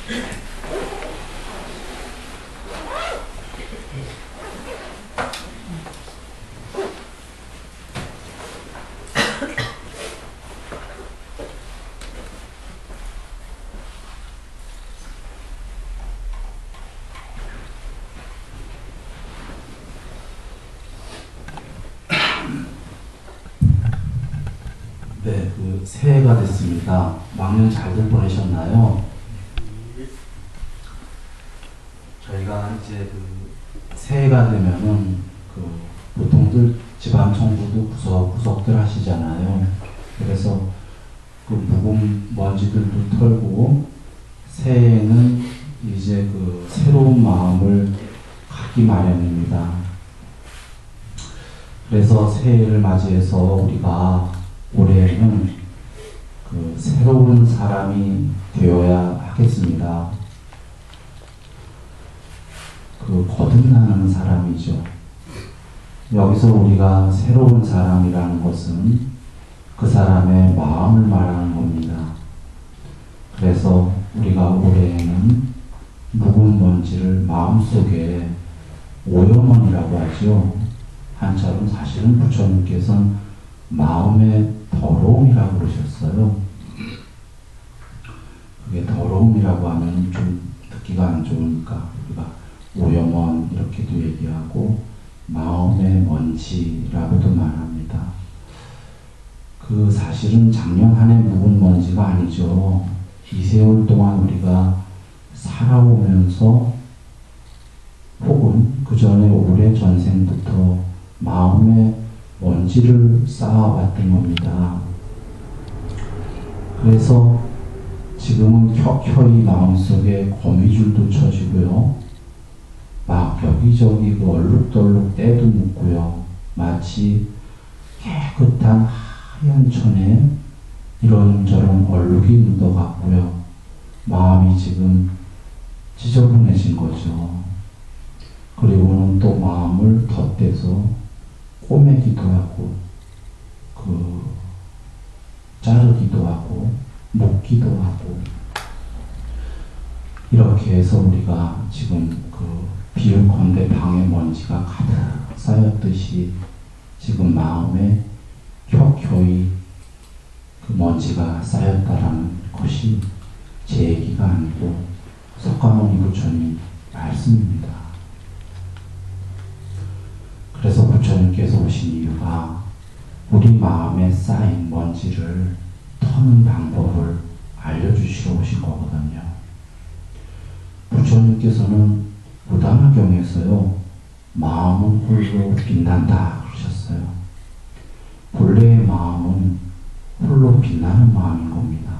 네, 새해가 됐습니다. 막년 잘들 보내셨나요? 저희가 이제 새해가 되면은 보통들 집안 청소도 구석구석들 하시잖아요. 그래서 묵은 먼지들도 털고 새해에는 이제 새로운 마음을 갖기 마련입니다. 그래서 새해를 맞이해서 우리가 올해는 새로운 사람이 되어야 하겠습니다. 거듭나는 사람이죠. 여기서 우리가 새로운 사람이라는 것은 그 사람의 마음을 말하는 겁니다. 그래서 우리가 올해에는 묵은 먼지를 마음속에 오염원이라고 하죠. 한자로 사실은 부처님께서는 마음의 더러움이라고 그러셨어요. 그게 더러움이라고 하면 좀 듣기가 안 좋으니까 우리가 오염원 이렇게도 얘기하고 마음의 먼지라고도 말합니다. 사실은 작년 한 해 묵은 먼지가 아니죠. 이 세월 동안 우리가 살아오면서 혹은 그 전에 오래 전생부터 마음의 먼지를 쌓아왔던 겁니다. 그래서 지금은 켜켜이 마음속에 거미줄도 쳐지고요. 막 여기저기 얼룩덜룩 때도 묻고요. 마치 깨끗한 하얀 천에 이런저런 얼룩이 묻어갔고요. 마음이 지금 지저분해진 거죠. 그리고는 또 마음을 덧대서 꼬매기도 하고 자르기도 하고 묶기도 하고 이렇게 해서 우리가 지금 비울컨대 방에 먼지가 가득 쌓였듯이 지금 마음에 켜켜이 먼지가 쌓였다라는 것이 제 얘기가 아니고 석가모니 부처님 말씀입니다. 그래서 부처님께서 오신 이유가 우리 마음에 쌓인 먼지를 터는 방법을 알려주시러 오신 거거든요. 부처님께서는 무당화경에서요, 마음은 홀로 빛난다 그러셨어요. 본래의 마음은 홀로 빛나는 마음인 겁니다.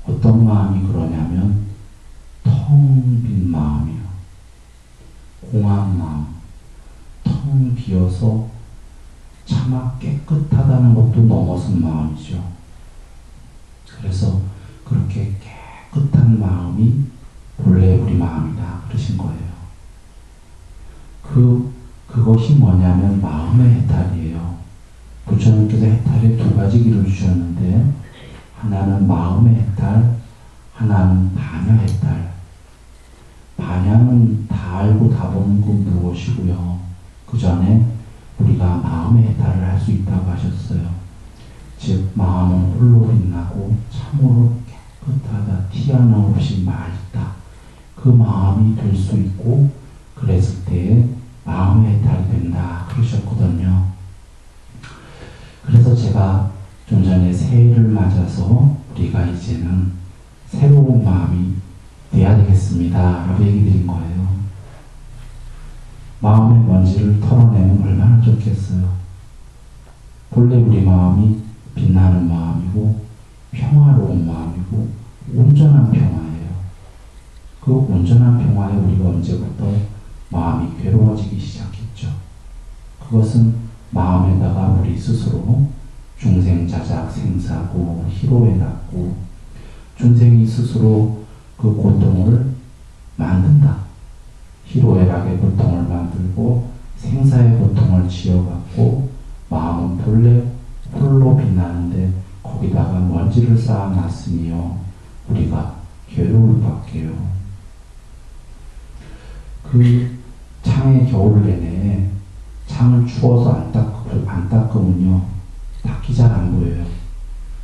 어떤 마음이 그러냐면 텅 빈 마음이요. 공한 마음. 텅 비어서 차마 깨끗하다는 것도 넘어선 마음이죠. 그래서 그렇게 깨끗한 마음이 본래 우리 마음이다 그러신 거예요. 그것이 뭐냐면 마음의 해탈이에요. 부처님께서 해탈에 두 가지 길을 주셨는데 하나는 마음의 해탈, 하나는 반야 해탈. 반야는 다 알고 다 보는 그 무엇이고요. 그 전에 우리가 마음의 해탈을 할 수 있다고 하셨어요. 즉 마음은 홀로 빛나고 참으로 깨끗하다, 티 하나 없이 맑다. 그 마음이 될 수 있고 그랬을 때에 마음의 해탈이 된다 그러셨거든요. 그래서 제가 좀 전에 새해를 맞아서 우리가 이제는 새로운 마음이 돼야 되겠습니다 라고 얘기 드린 거예요. 마음의 먼지를 털어내면 얼마나 좋겠어요. 본래 우리 마음이 빛나는 마음이고 평화로운 마음이고 온전한 평화예요. 그 온전한 평화에 우리가 언제부터 마음이 괴로워지기 시작했죠. 그것은 마음에다가 우리 스스로 중생자작 생사고 희로애 낳고 중생이 스스로 그 고통을 만든다. 희로애락의 고통을 만들고 생사의 고통을 지어갖고 마음은 본래 홀로 빛나는데 거기다가 먼지를 쌓아놨으니요. 우리가 괴로울 밖에요. 그 창에 겨울 내내 창을 추워서 안 닦으면요, 닦기 잘 안 보여요.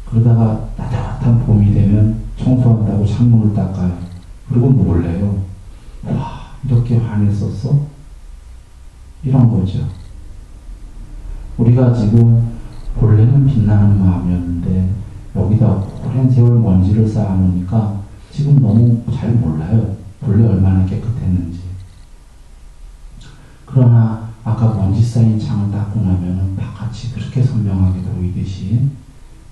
그러다가 따뜻한 봄이 되면 청소한다고 창문을 닦아요. 그리고 놀래요. 와, 이렇게 화냈었어? 이런 거죠. 우리가 지금 본래는 빛나는 마음이었는데 여기다 오랜 세월 먼지를 쌓아놓으니까 지금 너무 잘 몰라요. 본래 얼마나 깨끗했는지. 그러나 아까 먼지 쌓인 창을 닦고 나면 바깥이 그렇게 선명하게 보이듯이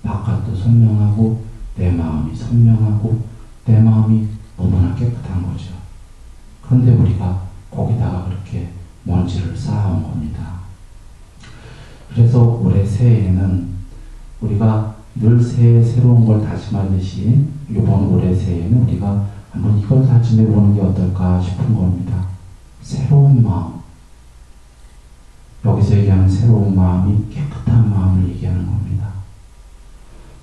바깥도 선명하고 내 마음이 선명하고 내 마음이 너무나 깨끗한 거죠. 그런데 우리가 거기다가 그렇게 먼지를 쌓아온 겁니다. 그래서 올해 새해에는 우리가 늘 새해 새로운 걸 다짐하듯이 이번 올해 새해에는 우리가 한번 이걸 다짐해 보는 게 어떨까 싶은 겁니다. 새로운 마음. 여기서 얘기하는 새로운 마음이 깨끗한 마음을 얘기하는 겁니다.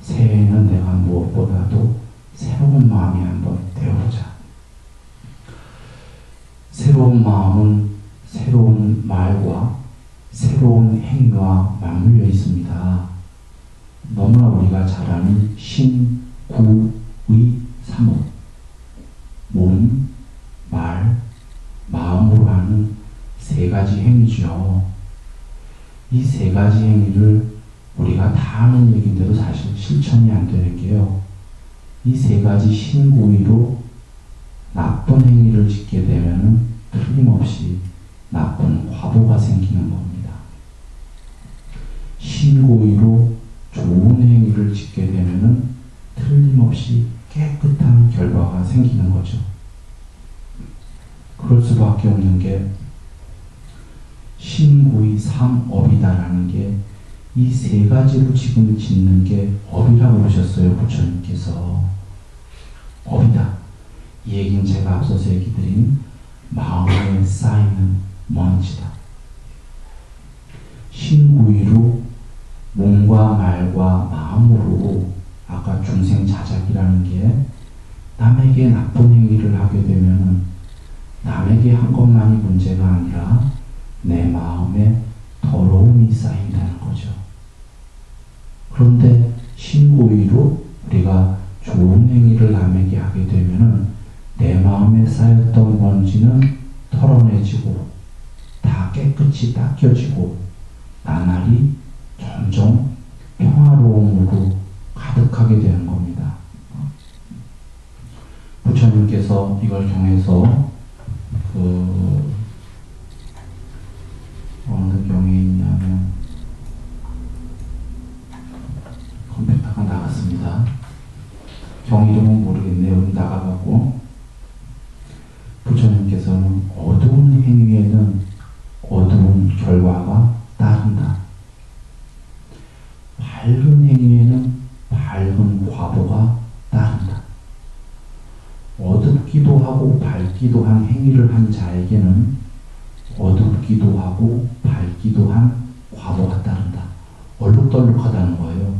새해에는 내가 무엇보다도 새로운 마음이 한번 되어보자. 새로운 마음은 새로운 말과 새로운 행위와 맞물려 있습니다. 너무나 우리가 잘 아는 신, 구, 의, 삼업. 몸, 말, 마음으로 하는 세 가지 행위죠. 이 세 가지 행위를 우리가 다 아는 얘기인데도 사실 실천이 안 되는 게요. 이 세 가지 신구의로 나쁜 행위를 짓게 되면 틀림없이 나쁜 과보가 생기는 겁니다. 신고의로 좋은 행위를 짓게 되면 틀림없이 깨끗한 결과가 생기는 거죠. 그럴 수밖에 없는 게 신구의 삼업이다라는 게 이 세 가지로 지금 짓는 게 업이라고 그러셨어요. 부처님께서. 업이다. 이 얘기는 제가 앞서서 얘기 드린 마음에 쌓이는 먼지다. 신구의로 몸과 말과 마음으로 아까 중생자작이라는 게 남에게 나쁜 행위를 하게 되면 남에게 한 것만이 문제가 아니라 내 마음에 더러움이 쌓인다는 거죠. 그런데 신고의로 우리가 좋은 행위를 남에게 하게 되면 내 마음에 쌓였던 먼지는 털어내지고 다 깨끗이 닦여지고 나날이 점점 평화로움으로 가득하게 되는 겁니다. 부처님께서 이걸 통해서 어느 경에 있냐면 컴퓨터가 나갔습니다. 경 이름은 모르겠네요. 나가갖고 부처님께서는 어두운 행위에는 어두운 결과가 따른다. 밝은 행위에는 밝은 과보가 따른다. 어둡기도 하고 밝기도 한 행위를 한 자에게는 어둡기도 하고 밝기도 한 과보가 따른다. 얼룩덜룩하다는 거예요.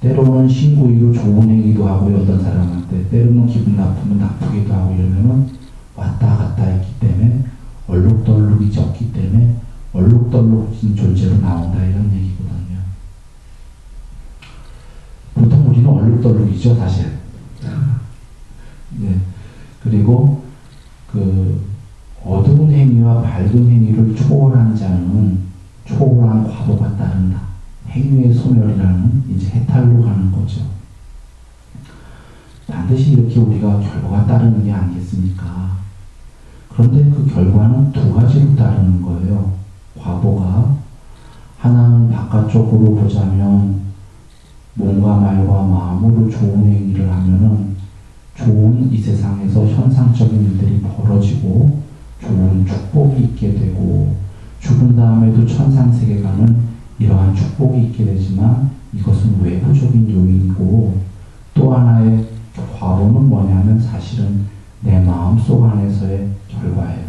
때로는 신고의로 좋은 행위도 하고 어떤 사람한테 때로는 기분 나쁘면 나쁘기도 하고 이러면은 왔다 갔다 했기 때문에 얼룩덜룩이 적기 때문에 얼룩덜룩인 존재로 나온다 이런 얘기거든요. 보통 우리는 얼룩덜룩이죠 사실. 네. 그리고 어두운 행위와 밝은 행위를 초월한 자는 초월한 과보가 따른다. 행위의 소멸이라는 이제 해탈로 가는 거죠. 반드시 이렇게 우리가 결과가 따르는 게 아니겠습니까? 그런데 그 결과는 두 가지로 따르는 거예요. 과보가 하나는 바깥쪽으로 보자면 몸과 말과 마음으로 좋은 행위를 하면은 좋은 이 세상에서 현상적인 일들이 벌어지고 좋은 축복이 있게 되고 죽은 다음에도 천상세계가는 이러한 축복이 있게 되지만 이것은 외부적인 요인이고 또 하나의 과보는 뭐냐면 사실은 내 마음속 안에서의 결과예요.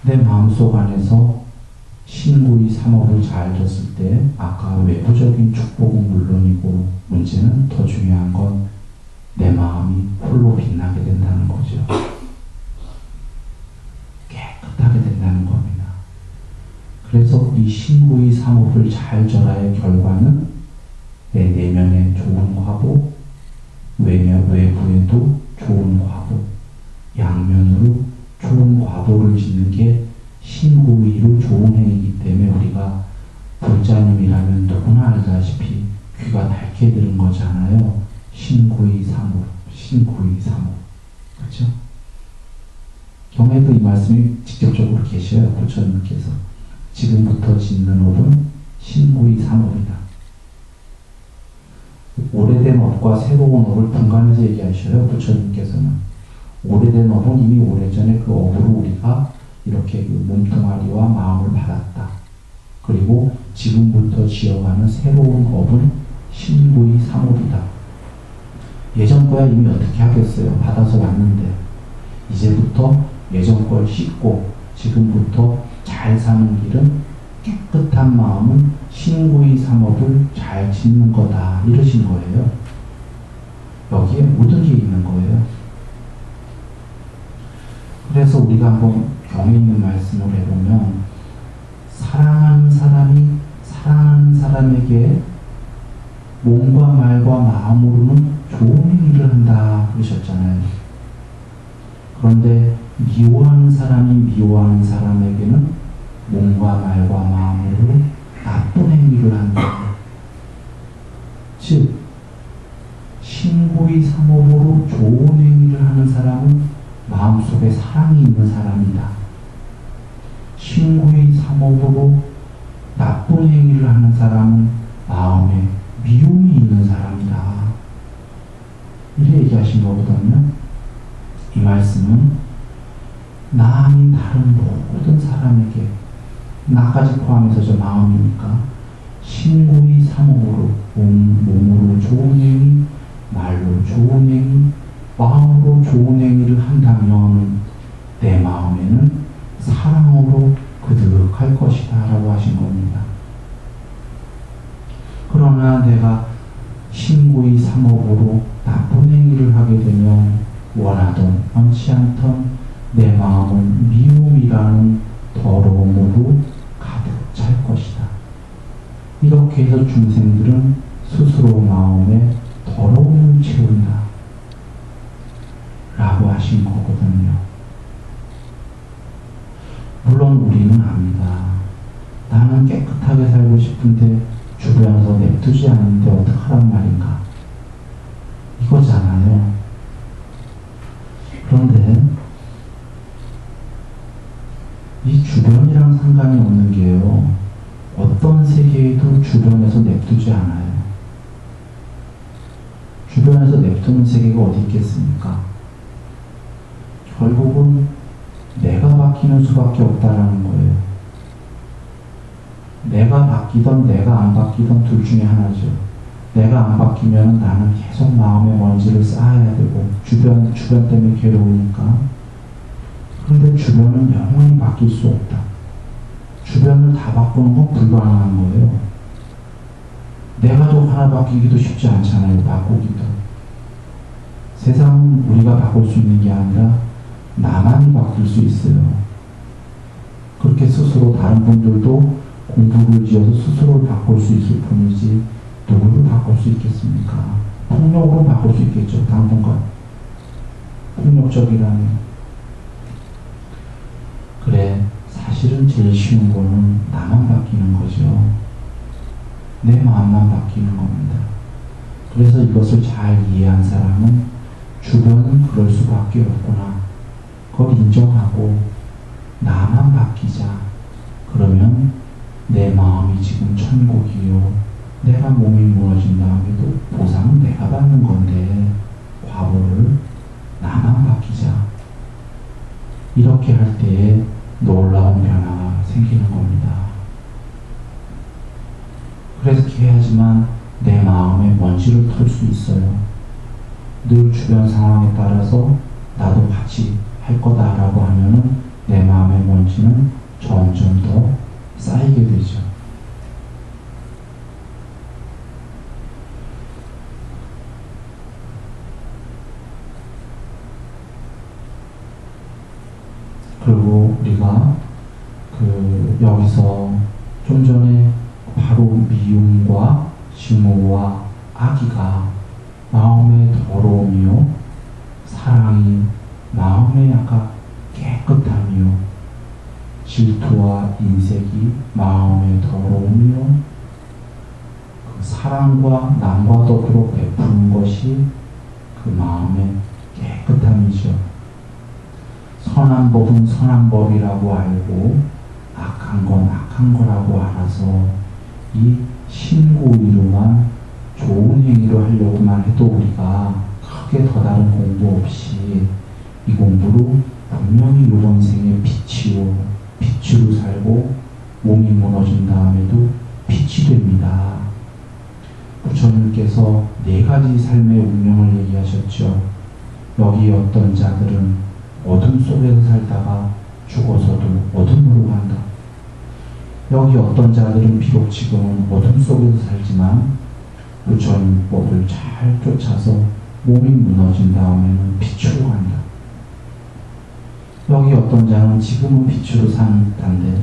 내 마음속 안에서 신구의 삼업을 잘 뒀을 때 아까 외부적인 축복은 물론이고 문제는 더 중요한 건 내 마음이 홀로 빛나게 된다는 거죠. 깨끗하게 된다는 겁니다. 그래서 이 신구의 삼업을 잘 절하의 결과는 내 내면에 좋은 화보, 외부에도 좋은 화보, 양면으로 좋은 과보를 짓는 게 신구의로 좋은 행위이기 때문에 우리가 불자님이라면 누구나 알다시피 귀가 닳게 들은 거잖아요. 신구의 삼업, 신구의 삼업. 그렇죠? 경에도 이 말씀이 직접적으로 계셔요. 부처님께서. 지금부터 짓는 업은 신구의 삼업이다. 오래된 업과 새로운 업을 분간해서 얘기하셔요. 부처님께서는. 오래된 업은 이미 오래전에 그 업으로 우리가 이렇게 그 몸뚱아리와 마음을 받았다. 그리고 지금부터 지어가는 새로운 업은 신구의 삼업이다. 예전 거야 이미 어떻게 하겠어요. 받아서 왔는데 이제부터 예전 걸 씻고 지금부터 잘 사는 길은 깨끗한 마음은 신구의 삼업을 잘 짓는 거다. 이러신 거예요. 여기에 모든 게 있는 거예요. 그래서 우리가 한번 경에 있는 말씀을 해보면 사랑하는 사람이 사랑하는 사람에게 몸과 말과 마음으로는 좋은 일을 한다 그러셨잖아요. 그런데 미워하는 사람이 미워하는 사람에게는 몸과 말과 마음으로 나쁜 행위를 한다. 즉 신구의 삼업으로 좋은 행위를 하는 사람은 마음속에 사랑이 있는 사람이다. 신구의 삼업으로 나쁜 행위를 하는 사람은 마음에 미움이 있는 사람이다. 이렇게 얘기하신 거거든요. 이 말씀은 나 아닌 다른 모든 사람에게 나까지 포함해서 저 마음이니까 신구의 삼업으로 몸으로 좋은 행위, 말로 좋은 행위, 마음으로 좋은 행위를 한다면 내 마음에는 사랑으로 그득할 것이다 라고 하신 겁니다. 그러나 내가 신구의 삼업으로 나쁜 행위를 하게 되면 원하던 원치 않던 내 마음은 미움이라는 더러움으로 가득 찰 것이다. 이렇게 해서 중생들은 스스로 마음에 더러움을 채운다 라고 하신 거거든요. 물론 우리는 압니다. 나는 깨끗하게 살고 싶은데 주변에서 냅두지 않는데 어떡하란 말인가. 이거잖아요. 그런데 이 주변이랑 상관이 없는 게요. 어떤 세계에도 주변에서 냅두지 않아요. 주변에서 냅두는 세계가 어디 있겠습니까? 결국은 내가 바뀌는 수밖에 없다라는 거예요. 내가 바뀌던 내가 안 바뀌던 둘 중에 하나죠. 내가 안 바뀌면 나는 계속 마음의 먼지를 쌓아야 되고 주변 때문에 괴로우니까. 그런데 주변은 영원히 바뀔 수 없다. 주변을 다 바꾸는 건 불가능한 거예요. 내 가족 하나 바뀌기도 쉽지 않잖아요. 바꾸기도. 세상은 우리가 바꿀 수 있는 게 아니라 나만이 바뀔 수 있어요. 그렇게 스스로 다른 분들도 공부를 지어서 스스로를 바꿀 수 있을 뿐이지 누구를 바꿀 수 있겠습니까? 폭력으로 바꿀 수 있겠죠. 당분간. 폭력적이라면. 그래, 사실은 제일 쉬운 거는 나만 바뀌는 거죠. 내 마음만 바뀌는 겁니다. 그래서 이것을 잘 이해한 사람은 주변은 그럴 수밖에 없구나. 그걸 인정하고 나만 바뀌자. 그러면 내 마음이 지금 천국이요. 내가 몸이 무너진 다음에도 보상은 내가 받는 건데 과보를 나만 바뀌자. 이렇게 할 때에 놀라운 변화가 생기는 겁니다. 그래서 해야지만 내 마음에 먼지를 털 수 있어요. 늘 주변 상황에 따라서 나도 같이 할 거다라고 하면은 내 마음의 먼지는 점점 더 쌓이게 되죠. 그리고 우리가 여기서 좀 전에 바로 미움과 증오와 악의가 마음의 더러움이요, 사랑이 마음의 아까 깨끗함이요, 질투와 인색이 마음의 더러움이요, 그 사랑과 남과 더불어 베푸는 것이 그 마음의 깨끗함이죠. 선한 법은 선한 법이라고 알고 악한 건 악한 거라고 알아서 이 신고의로만 좋은 행위를 하려고만 해도 우리가 크게 더 다른 공부 없이 이 공부로 분명히 이번 생에 빛으로 살고 몸이 무너진 다음에도 빛이 됩니다. 부처님께서 4가지 삶의 운명을 얘기하셨죠. 여기 어떤 자들은 어둠 속에서 살다가 죽어서도 어둠으로 간다. 여기 어떤 자들은 비록 지금은 어둠 속에서 살지만 부처님 법을 잘 쫓아서 몸이 무너진 다음에는 빛으로 간다. 여기 어떤 자는 지금은 빛으로 사는 듯한데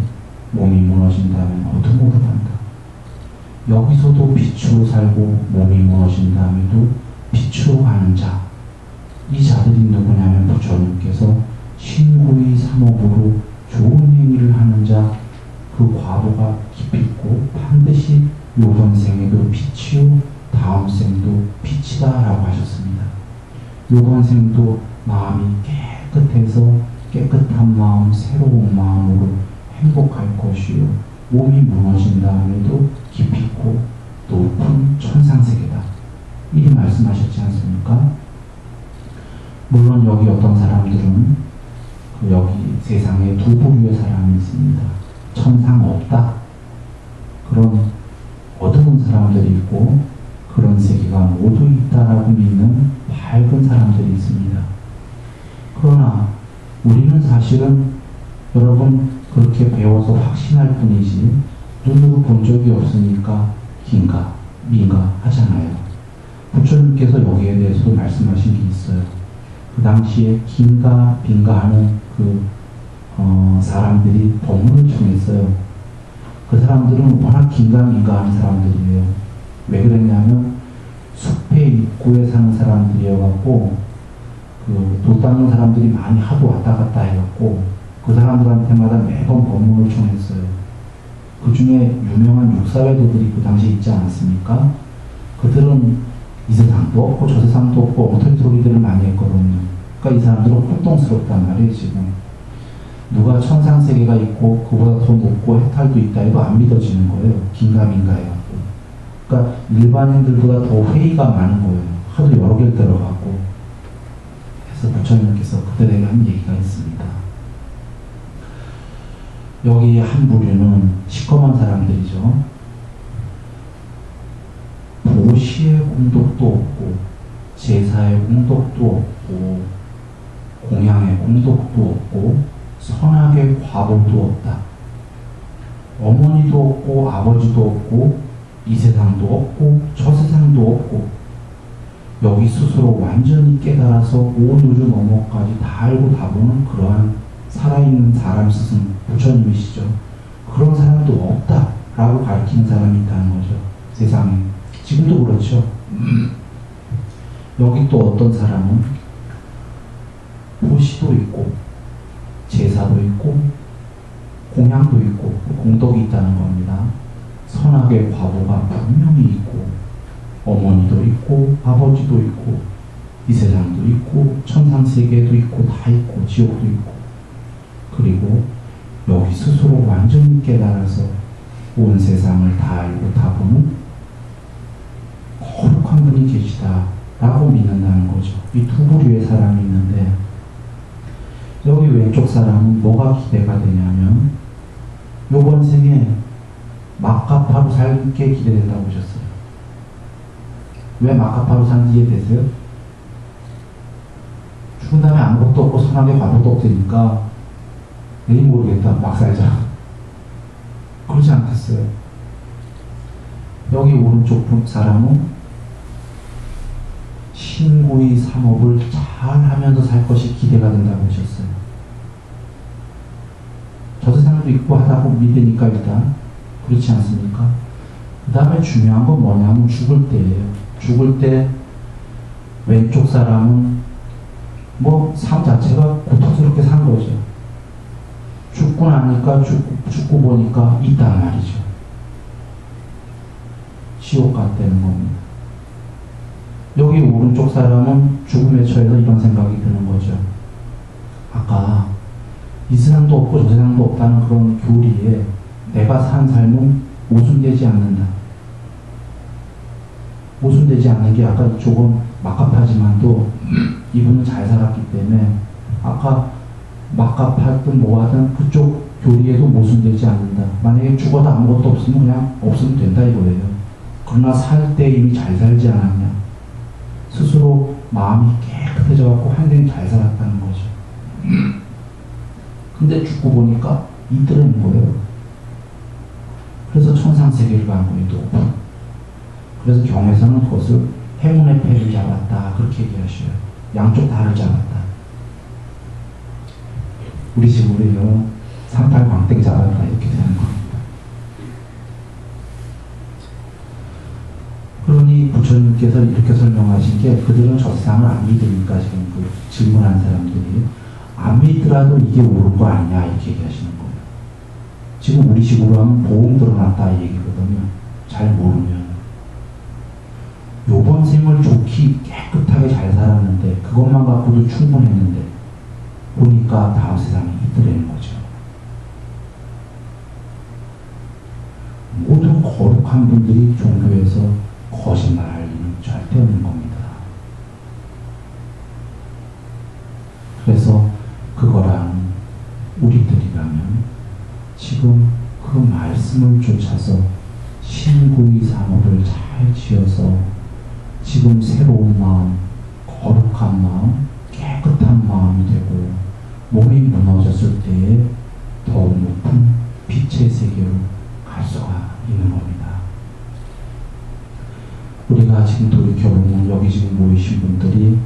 몸이 무너진 다음에는 어둠으로 간다. 여기서도 빛으로 살고 몸이 무너진 다음에도 빛으로 가는 자, 이 자들이 누구냐면 부처님께서 신구의 삼업으로 좋은 행위를 하는 자, 그 과보가 깊고 반드시 요번 생에도 빛이요 다음 생도 빛이다 라고 하셨습니다. 요번 생도 마음이 깨끗해서 깨끗한 마음, 새로운 마음으로 행복할 것이요, 몸이 무너진 다음에도 깊고 높은 천상세계다, 이리 말씀하셨지 않습니까? 물론 여기 어떤 사람들은 여기 세상에 두 부류의 사람이 있습니다. 천상 없다, 그런 어두운 사람들이 있고 그런 세계가 모두 있다라고 믿는 밝은 사람들이 있습니다. 그러나 우리는 사실은 여러분 그렇게 배워서 확신할 뿐이지 눈으로 본 적이 없으니까 긴가 민가 하잖아요. 부처님께서 여기에 대해서도 말씀하신 게 있어요. 그 당시에 긴가 빈가 하는 사람들이 법문을 청했어요. 그 사람들은 워낙 긴가 민가 하는 사람들이에요. 왜 그랬냐면 숲의 입구에 사는 사람들이어갖고 도 닦는 사람들이 많이 하도 왔다 갔다 해갖고 그 사람들한테마다 매번 법문을 청했어요. 그 중에 유명한 육사외도들이 그 당시에 있지 않았습니까? 그들은 이 세상도 없고 저 세상도 없고 엉터리 소리들을 많이 했거든요. 그러니까 이 사람들은 혼동스럽단 말이에요. 지금 누가 천상세계가 있고 그보다 더 높고 해탈도 있다 해도 안 믿어지는 거예요. 긴가민가 해갖고. 그러니까 일반인들보다 더 회의가 많은 거예요. 하도 여러 개를 들어가고. 그래서 부처님께서 그들에게 한 얘기가 있습니다. 여기 한 부류는 시커먼 사람들이죠. 보시의 공덕도 없고 제사의 공덕도 없고 공양의 공덕도 없고 선악의 과보도 없다. 어머니도 없고 아버지도 없고 이 세상도 없고 저 세상도 없고 여기 스스로 완전히 깨달아서 온 우주 너머까지 다 알고 다 보는 그러한 살아있는 사람 스승 부처님이시죠. 그런 사람도 없다라고 가르치는 사람이 있다는 거죠. 세상에. 지금도 그렇죠. 여기 또 어떤 사람은 보시도 있고 제사도 있고 공양도 있고 공덕이 있다는 겁니다. 선악의 과보가 분명히 있고 어머니도 있고 아버지도 있고 이 세상도 있고 천상세계도 있고 다 있고 지옥도 있고 그리고 여기 스스로 완전히 깨달아서 온 세상을 다 알고 다 보는 거룩한 분이 계시다 라고 믿는다는 거죠. 이 두 부류의 사람이 있는데 여기 왼쪽 사람은 뭐가 기대가 되냐면 요번 생에 막가파로 살게 기대된다고 하셨어요. 왜 막가파로 사는지 이해되세요? 죽은 다음에 아무것도 없고 선악의 과보도 없으니까 내일 모르겠다 막 살자. 그러지 않겠어요? 여기 오른쪽 사람은 신구의 삼업을 잘 하면서 살 것이 기대가 된다고 하셨어요. 저 세상도 있고 하다 보면 믿으니까 일단 그렇지 않습니까? 그 다음에 중요한 건 뭐냐면 죽을 때예요. 죽을 때 왼쪽 사람은 뭐 삶 자체가 고통스럽게 산 거죠. 죽고 나니까 죽고 보니까 있단 말이죠. 지옥 갔다는 겁니다. 여기 오른쪽 사람은 죽음에 처해서 이런 생각이 드는 거죠. 아까 이 세상도 없고 저 세상도 없다는 그런 교리에 내가 산 삶은 모순되지 않는다. 모순되지 않는 게 아까 조금 막갑하지만도 이분은 잘 살았기 때문에 아까 막갑하든 뭐하든 그쪽 교리에도 모순되지 않는다. 만약에 죽어도 아무것도 없으면 그냥 없으면 된다 이거예요. 그러나 살 때 이미 잘 살지 않았냐. 스스로 마음이 깨끗해져갖고 한생 잘 살았다는 거죠. 근데 죽고 보니까 있더라는 거예요. 그래서 천상세계를 간 거예요. 또. 그래서 경에서는 그것을 행운의 패를 잡았다 그렇게 얘기하셔요. 양쪽 다를 잡았다. 우리 식으로요 38 광땡 잡았다 이렇게 되는 겁니다. 그러니 부처님께서 이렇게 설명하신 게 그들은 저 세상을 안 믿으니까 지금 그 질문한 사람들이 안 믿더라도 이게 옳은 거 아니냐 이렇게 얘기하시는 거예요. 지금 우리 식으로 하면 보험 들어놨다 이 얘기거든요. 잘 모르면. 요번 생을 좋게 깨끗하게 잘 살았는데 그것만 갖고도 충분했는데 보니까 다음 세상에 있더라는 거죠. 모든 거룩한 분들이 종교에서 거짓말할 일은 절대 없는 겁니다. 그래서 그거랑 우리들이라면 지금 그 말씀을 쫓아서 신구의 산업을 잘 지어서 지금 새로운 마음, 거룩한 마음, 깨끗한 마음이 되고 몸이 무너졌을 때에 더욱 높은 빛의 세계로 갈 수가 있는 겁니다. 우리가 지금 돌이켜보면 여기 지금 모이신 분들이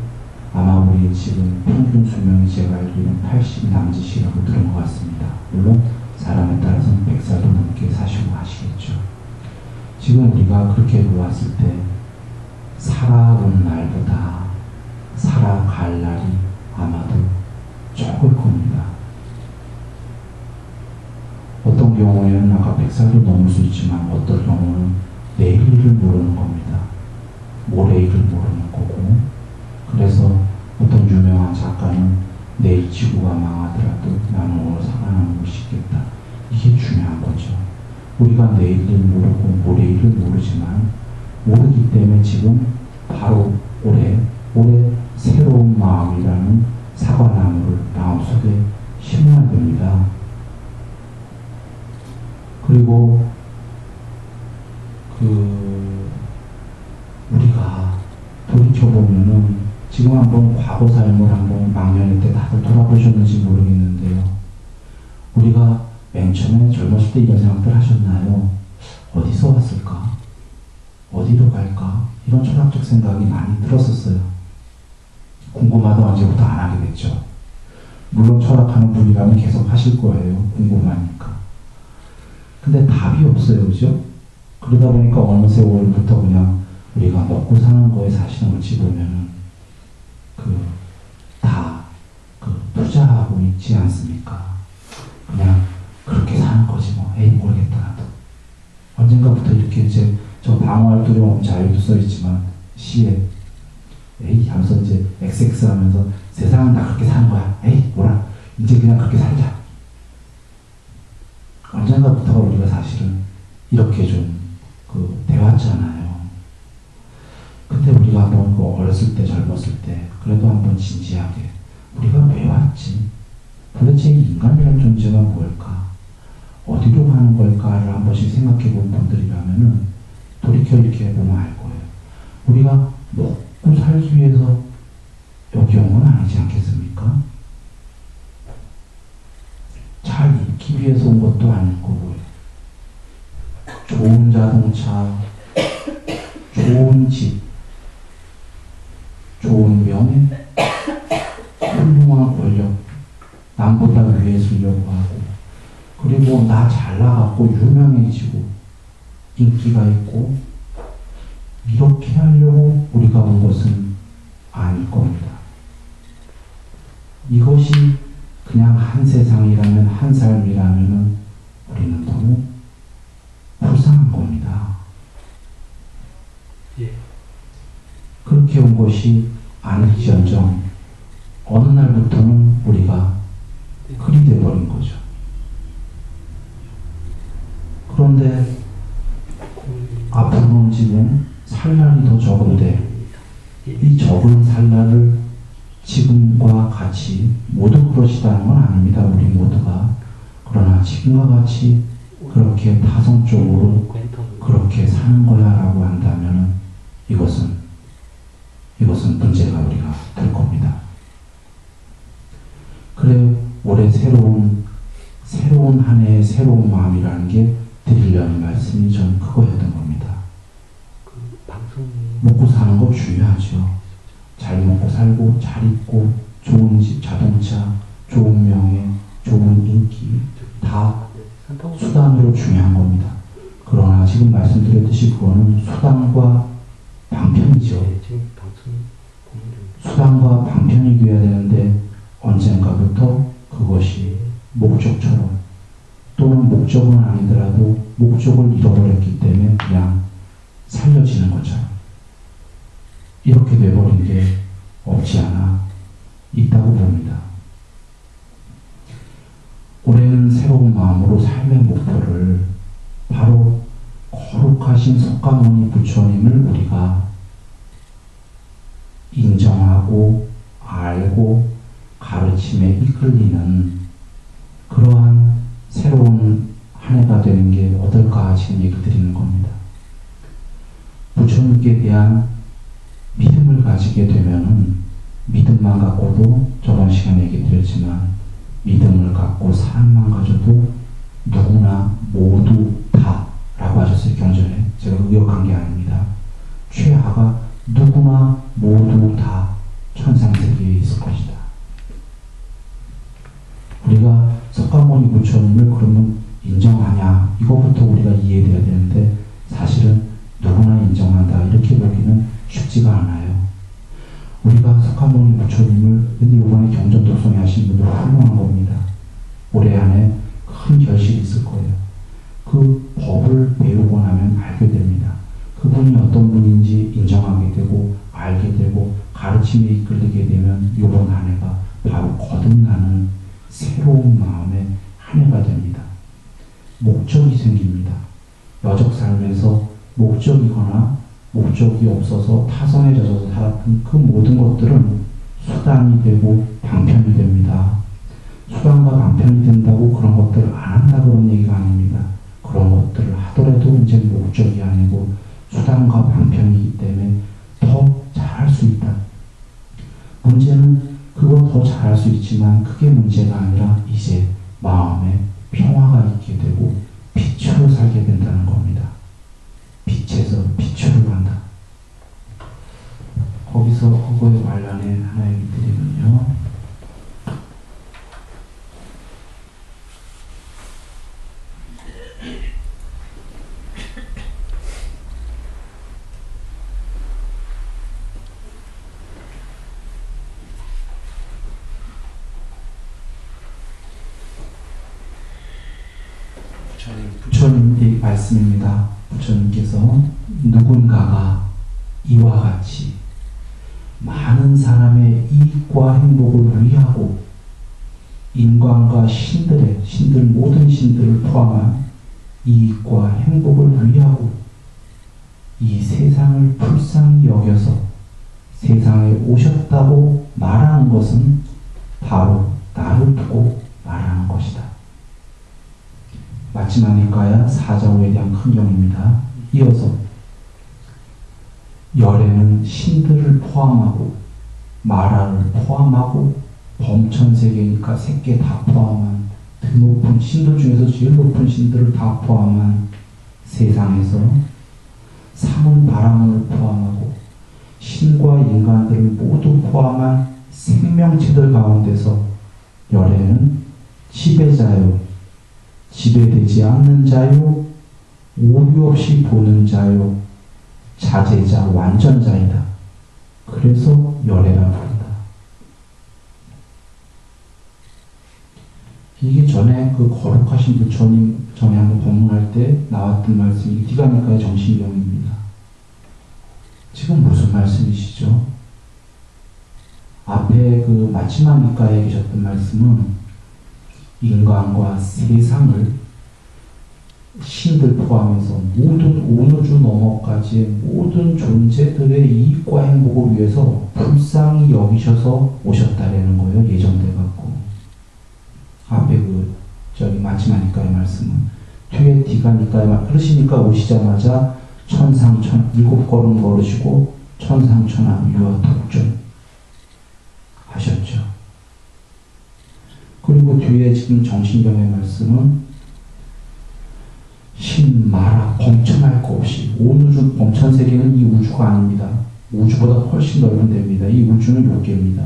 아마 우리 지금 평균 수명이 제가 알기로는 80 남짓이라고 들은 것 같습니다. 물론 사람에 따라서는 100살도 넘게 사시고 하시겠죠. 지금 우리가 그렇게 보았을 때 살아온 날보다 살아갈 날이 아마도 적을 겁니다. 어떤 경우에는 아까 100살도 넘을 수 있지만 어떤 경우는 내일 일을 모르는 겁니다. 모레 일을 모르는 거고 그래서 어떤 유명한 작가는 내일 지구가 망하더라도 나는 오늘 살아남고 싶겠다. 이게 중요한 거죠. 우리가 내일을 모르고 모레일을 모르지만 모르기 때문에 지금 바로 올해 새로운 마음이라는 사과나무를 마음속에 심어야 됩니다. 그리고 우리가 돌이켜보면은 지금 한번 과거 삶을 한번 망년일 때 다들 돌아보셨는지 모르겠는데요. 우리가 맨 처음에 젊었을 때 이런 생각들 하셨나요? 어디서 왔을까? 어디로 갈까? 이런 철학적 생각이 많이 들었었어요. 궁금하다 언제부터 안 하게 됐죠. 물론 철학하는 분이라면 계속 하실 거예요. 궁금하니까. 근데 답이 없어요. 그죠? 그러다 보니까 어느 세월부터 그냥 우리가 먹고 사는 거에 사실은 어찌 보면은 투자하고 있지 않습니까? 그냥 그렇게 사는 거지 뭐. 에이 모르겠다 나도. 언젠가부터 이렇게 이제 저 방어할 두려움 없는 자유도 써있지만 시에 에이 하면서 이제 XX 하면서 세상은 다 그렇게 사는 거야. 에이 뭐라 이제 그냥 그렇게 살자. 언젠가부터 우리가 사실은 이렇게 좀 돼왔잖아요. 그때 우리가 한번 어렸을 때 젊었을 때 그래도 한번 진지하게 우리가 왜 왔지? 도대체 인간이라는 존재가 뭘까? 어디로 가는 걸까를 한 번씩 생각해 본 분들이라면은 돌이켜 이렇게 보면 알 거예요. 우리가 먹고 살기 위해서 여기 온 건 아니지 않겠습니까? 잘 입기 위해서 온 것도 아닐 거고요. 좋은 자동차, 좋은 집, 좋은 명예, 훌륭한 권력, 남보다 위에 서려고 하고 사랑받고 유명해지고 인기가 있고 이렇게 하려고 우리가 온 것은 아닐 겁니다. 이것이 그냥 한 세상이라면, 한 삶이라면 우리는 너무 불쌍한 겁니다. 예. 그렇게 온 것이 아닐지언정 어느 날부터는 우리가 그리 돼버린 거죠. 그런데 앞으로는 지금 살 날이 더 적은데 이 적은 살 날을 지금과 같이 모두 그러시다는 건 아닙니다. 우리 모두가. 그러나 지금과 같이 그렇게 타성적으로 그렇게 사는 거야 라고 한다면 이것은 문제가 우리가 될 겁니다. 그래 올해 새로운 한 해의 새로운 마음이라는 게 드리려는 말씀이 전 그거였던 겁니다. 먹고 사는 거 중요하죠. 잘 먹고 살고 잘 입고 좋은 집, 자동차, 좋은 명예, 좋은 인기 다 수단으로 중요한 겁니다. 그러나 지금 말씀드렸듯이 그거는 수단과 방편이죠. 수단과 방편이 되어야 되는데 언젠가부터 그것이 목적처럼 또는 목적은 아니더라도 목적을 잃어버렸기 때문에 그냥 살려지는 것처럼 이렇게 돼버린 게 없지 않아 있다고 봅니다. 올해는 새로운 마음으로 삶의 목표를 바로 거룩하신 석가모니 부처님을 우리가 인정하고 알고 가르침에 이끌리는 그러한 새로운 한 해가 되는 게 어떨까 지금 얘기 드리는 겁니다. 부처님께 대한 믿음을 가지게 되면은 믿음만 갖고도 저번 시간에 얘기 드렸지만 믿음을 갖고 사랑만 가져도 누구나 모두 다 라고 하셨어요. 경전에. 제가 의역한 게 아닙니다. 최하가 누구나 모두 다 천상세계에 있을 것이다. 우리가 석가모니 부처님을 그러면 인정하냐 이거부터 우리가 이해돼야 되는데 사실은 누구나 인정한다 이렇게 보기는 쉽지가 않아요. 우리가 석가모니 부처님을 근데 이번에 경전 독송회 하신 분들 훌륭한 겁니다. 올해 안에 큰 결실이 있을 거예요. 그 법을 배우고 나면 알게 됩니다. 그분이 어떤 분인지 인정하게 되고 알게 되고 가르침에 이끌리게 되면 이번 한 해가 바로 거듭나는 새로운 마음의 한 해가 됩니다. 목적이 생깁니다. 여적 삶에서 목적이거나 목적이 없어서 타성에 젖어서 살았던 그 모든 것들은 수단이 되고 방편이 됩니다. 수단과 방편이 된다고 그런 것들을 안 한다 그런 얘기가 아닙니다. 그런 것들을 하더라도 이제 목적이 아니고 수단과 방편이기 때문에 더 잘할 수 있다. 문제는 그거 더 잘할 수 있지만 그게 문제가 아니라 이제 마음에 평화가 있게 되고 빛으로 살게 된다는 겁니다. 빛에서 빛으로 간다. 거기서 그거에 관련해 하나 얘기 드리면요. 부처님 말씀입니다. 부처님께서 누군가가 이와 같이 많은 사람의 이익과 행복을 위하고 인간과 신들 모든 신들을 포함한 이익과 행복을 위하고 이 세상을 불쌍히 여겨서 세상에 오셨다고 말하는 것은 바로 나를 두고 말하는 것이다. 마치마니까야 사자오에 대한 큰 경입니다. 이어서 열애는 신들을 포함하고 마라를 포함하고 범천세계니까 세계 다 포함한 높은 신들 중에서 제일 높은 신들을 다 포함한 세상에서 삼은 바람을 포함하고 신과 인간들을 모두 포함한 생명체들 가운데서 열애는 지배자요 지배되지 않는 자요, 오류 없이 보는 자요, 자제자, 완전자이다. 그래서 열애라 부른다. 이게 전에 그 거룩하신 부처님 전에 한번 법문할 때 나왔던 말씀이 디가니카의 정신경입니다. 지금 무슨 말씀이시죠? 앞에 그 마지막 니까에 계셨던 말씀은 인간과 세상을 신들 포함해서 모든 온우주 너머까지의 모든 존재들의 이익과 행복을 위해서 불쌍히 여기셔서 오셨다라는 거예요. 예정돼 갖고. 앞에 저기 마지막 니까의 말씀은 뒤에 디가니까의 말 그러시니까 오시자마자 천상천 일곱 걸음 걸으시고 천상천하 유아 독존 하셨죠. 그리고 뒤에 지금 정신경의 말씀은 신 마라 범천할 거 없이 온 우주 범천세계는 이 우주가 아닙니다. 우주보다 훨씬 넓은 데입니다. 이 우주는 요계입니다.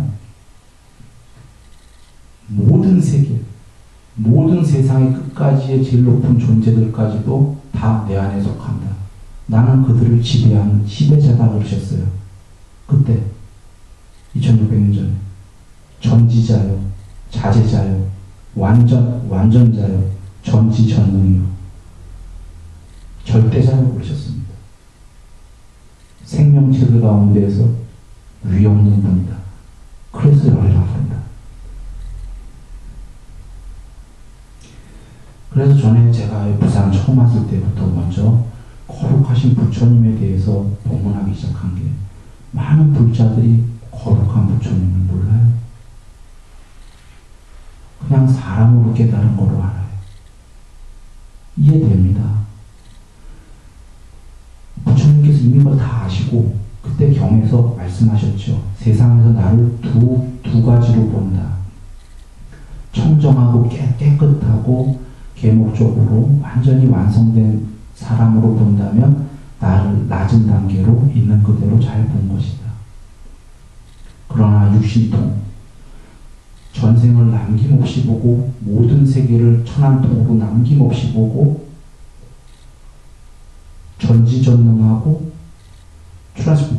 모든 세계 모든 세상의 끝까지의 제일 높은 존재들까지도 다 내 안에 속한다. 나는 그들을 지배하는 지배자다 그러셨어요. 그때 2600년 전에 전지자요, 자제자요, 완전자요, 전지전능이요, 절대자요 그러셨습니다. 생명체들 가운데에서 위없는 분이다. 그래서 열애라 부른다. 그래서 전에 제가 부산 처음 왔을 때부터 먼저 거룩하신 부처님에 대해서 법문하기 시작한 게 많은 불자들이 거룩한 부처님을 몰라요. 그냥 사람으로 깨달은 거로 알아요. 이해됩니다. 부처님께서 이미 뭐 다 아시고 그때 경에서 말씀하셨죠. 세상에서 나를 두 가지로 본다. 청정하고 깨끗하고 계목적으로 완전히 완성된 사람으로 본다면 나를 낮은 단계로 있는 그대로 잘 본 것이다. 그러나 육신통, 전생을 남김없이 보고 모든 세계를 천한통으로 남김없이 보고 전지전능하고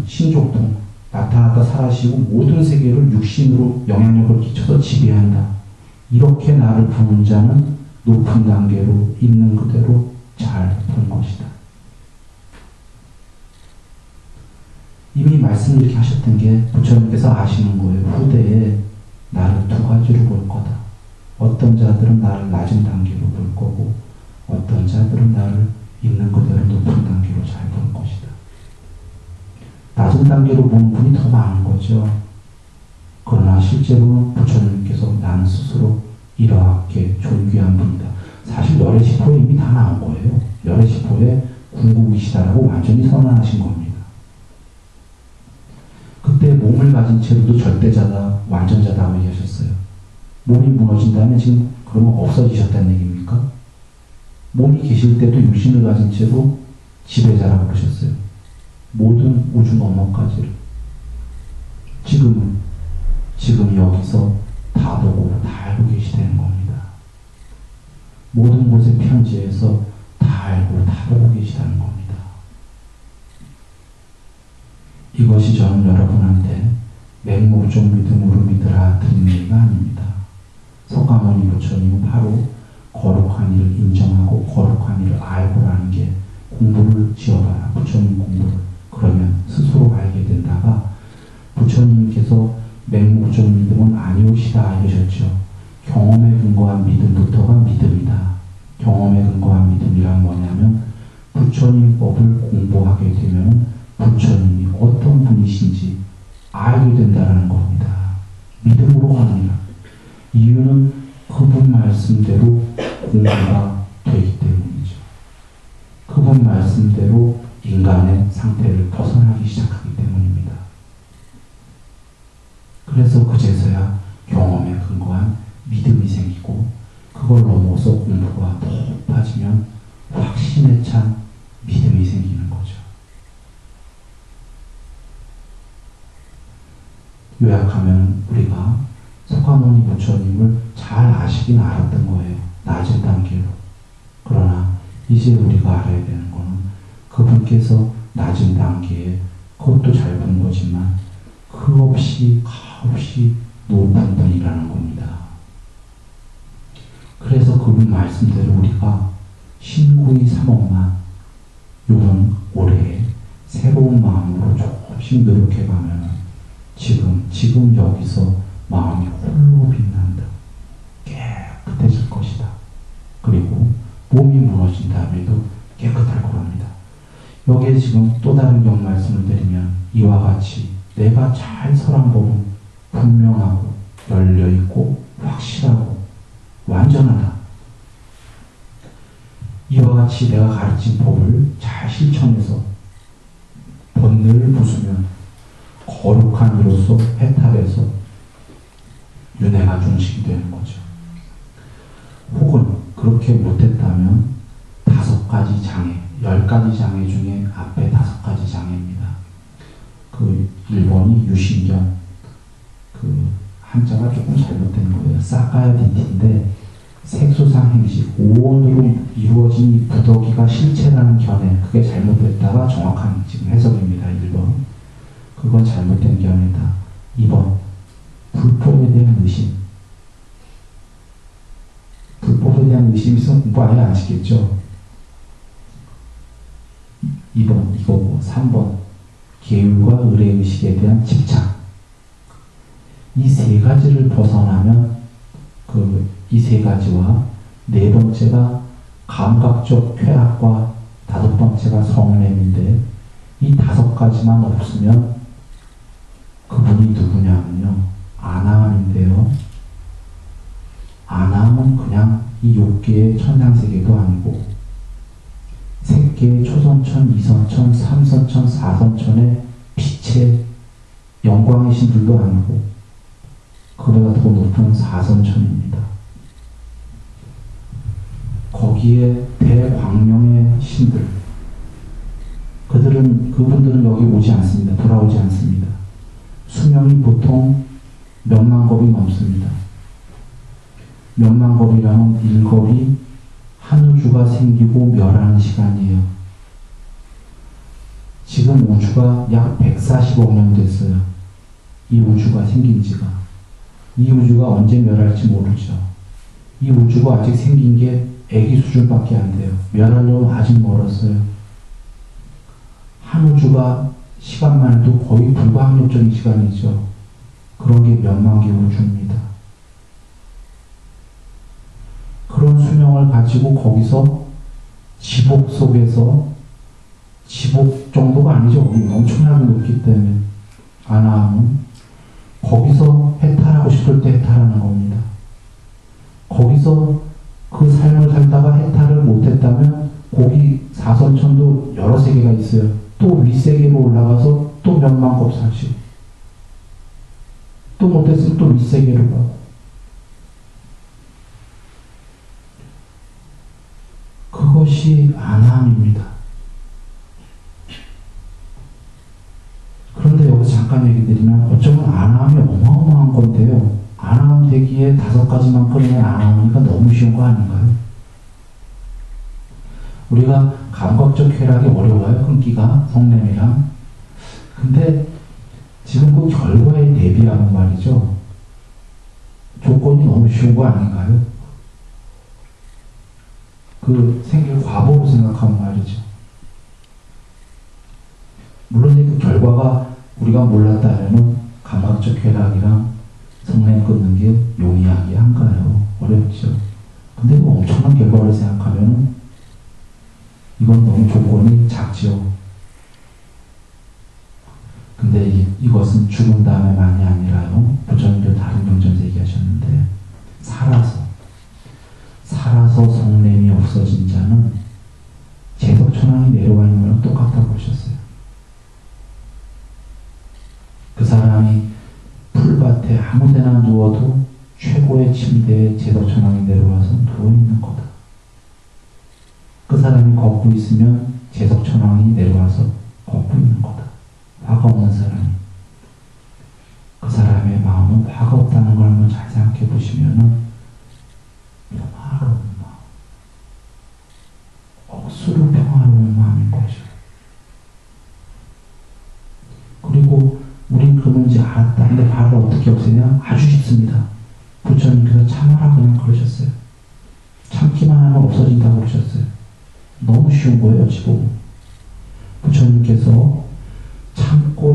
신족통, 나타났다 사라지고 모든 세계를 육신으로 영향력을 끼쳐서 지배한다. 이렇게 나를 보는 자는 높은 단계로 있는 그대로 잘 본 것이다. 이미 말씀 이렇게 하셨던 게 부처님께서 아시는 거예요. 후대에 나를 두 가지로 볼 거다. 어떤 자들은 나를 낮은 단계로 볼 거고 어떤 자들은 나를 있는 그대로 높은 단계로 잘 볼 것이다. 낮은 단계로 보는 분이 더 많은 거죠. 그러나 실제로 부처님께서 나는 스스로 이렇게 존귀한 분이다. 사실 열의 시포에 이미 다 나온 거예요. 열의 시포에 궁극이시다라고 완전히 선언하신 겁니다. 그때 몸을 가진 채로도 절대자다, 완전자다고 얘기하셨어요. 몸이 무너진다면 지금 그러면 없어지셨다는 얘기입니까? 몸이 계실 때도 육신을 가진 채로 지배자라고 그러셨어요. 모든 우주 너머까지를. 지금 여기서 다 보고 다 알고 계시다는 겁니다. 모든 곳에 편지해서 다 알고 다 보고 계시다는 겁니다. 이것이 저는 여러분한테 맹목적 믿음으로 믿으라 드리는 얘기가 아닙니다. 석가모니 부처님은 바로 거룩한 일을 인정하고 거룩한 일을 알고라는 게 공부를 지어봐라. 부처님 공부를. 그러면 스스로 알게 된다가 부처님께서 맹목적 믿음은 아니오시다 이러셨죠. 경험에 근거한 믿음부터가 믿음이다. 경험에 근거한 믿음이란 뭐냐면 부처님 법을 공부하게 되면 부처님이 어떤 분이신지 알게 된다는 겁니다. 믿음으로 갑니다. 이유는 그분 말씀대로 공부가 되기 때문이죠. 그분 말씀대로 인간의 상태를 벗어나기 시작하기 때문입니다. 그래서 그제서야 경험에 근거한 믿음이 생기고 그걸 넘어서 공부가 더 높아지면 확신에 찬 믿음이 생기는 거죠. 요약하면 우리가 석가모니 부처님을 잘 아시긴 알았던 거예요. 낮은 단계로. 그러나 이제 우리가 알아야 되는 것은 그분께서 낮은 단계에 그것도 잘 본 거지만 그 없이 가없이 높은 분이라는 겁니다. 그래서 그분 말씀대로 우리가 신구이 3억만 요번 올해 새로운 마음으로 조금씩 노력해가면 지금 여기서 마음이 홀로 빛난다. 깨끗해질 것이다. 그리고 몸이 무너진 다음에도 깨끗할 거랍니다. 여기에 지금 또 다른 경 말씀을 드리면 이와 같이 내가 잘 설한 법은 분명하고 열려있고 확실하고 완전하다. 이와 같이 내가 가르친 법을 잘 실천해서 번뇌를 부수면 거룩한 이로서 해탈해서 윤회가 종식이 되는 거죠. 혹은 그렇게 못했다면 5가지 장애, 10가지 장애 중에 앞에 5가지 장애입니다. 그 일본이 유신견, 그 한자가 조금 잘못된 거예요. 사카야 딘티인데 색소상 행식, 오온으로 이루어진 이 부더기가 실체라는 견해, 그게 잘못됐다가 정확한 지금 해석입니다. 1번. 그건 잘못된 견해다. 2번. 불법에 대한 의심. 불법에 대한 의심이 있으면 공부 아예 안 시켰죠. 2번 이거고 3번 계율과 의례의식에 대한 집착. 이 3가지를 벗어나면 이 3가지와 4번째가 감각적 쾌락과 5번째가 성냄인데 이 5가지만 없으면 그분이 누구냐면요. 아나함인데요. 아나함은 그냥 이 6개의 천상세계도 아니고 색계의 초선천, 이선천, 삼선천, 사선천의 빛의 영광의 신들도 아니고 그보다 더 높은 사선천입니다. 거기에 대광명의 신들, 그분들은 여기 오지 않습니다. 돌아오지 않습니다. 수명이 보통 몇만 겁이 넘습니다. 몇만 겁이라면 1겁이 한 우주가 생기고 멸하는 시간이에요. 지금 우주가 약 140억 년 됐어요. 이 우주가 생긴 지가. 이 우주가 언제 멸할지 모르죠. 이 우주가 아직 생긴 게 애기 수준밖에 안 돼요. 멸하려면 아직 멀었어요. 한 우주가 시간만 해도 거의 불가항력적인 시간이죠. 그런 게 몇만 개 우주입니다. 그런 수명을 가지고 거기서 지복 속에서 지복 정도가 아니죠. 엄청나게 높기 때문에 아나함은 거기서 해탈하고 싶을 때 해탈하는 겁니다. 거기서 그 삶을 살다가 해탈을 못했다면 거기 사선천도 여러 세계가 있어요. 또 윗세계로 올라가서 또 몇만 겁 살시고 또 못했으면 또 윗세계로 가고 그것이 아나함입니다. 그런데 여기서 잠깐 얘기 드리면 어쩌면 아나함이 어마어마한 건데요. 아나함 되기에 5가지만 끊으면 아나함이니까 너무 쉬운 거 아닌가요? 우리가 감각적 쾌락이 어려워요. 끊기가 성냄이랑. 근데 지금 그 결과에 대비하면 말이죠. 조건이 너무 쉬운 거 아닌가요? 그 생길 과보로 생각하면 말이죠. 물론 그 결과가 우리가 몰랐다면 감각적 쾌락이랑 성냄 끊는 게 용이하게 한가요? 어렵죠. 근데 그 엄청난 결과를 생각하면 이건 너무 조건이 작죠. 근데 이것은 죽은 다음에만이 아니라요. 부처님도 다른 경전에서 얘기하셨는데 살아서 성냄이 없어진 자는 제덕천왕이 내려와 있는 거랑 똑같다고 보셨어요. 그 사람이 풀밭에 아무 데나 누워도 최고의 침대에 제덕천왕이 내려와서 누워있는 거다. 그 사람이 걷고 있으면 제덕천왕이 내려와서 걷고 있는 거다. 화가 없는 사람이. 그 사람의 마음은 화가 없다는 걸 한번 잘 생각해 보시면은 평화로운 마음. 않았다. 근데 화를 어떻게 없애냐? 아주 쉽습니다. 부처님께서 참아라 그냥 그러셨어요. 참기만 하면 없어진다고 그러셨어요. 너무 쉬운 거예요, 지금. 부처님께서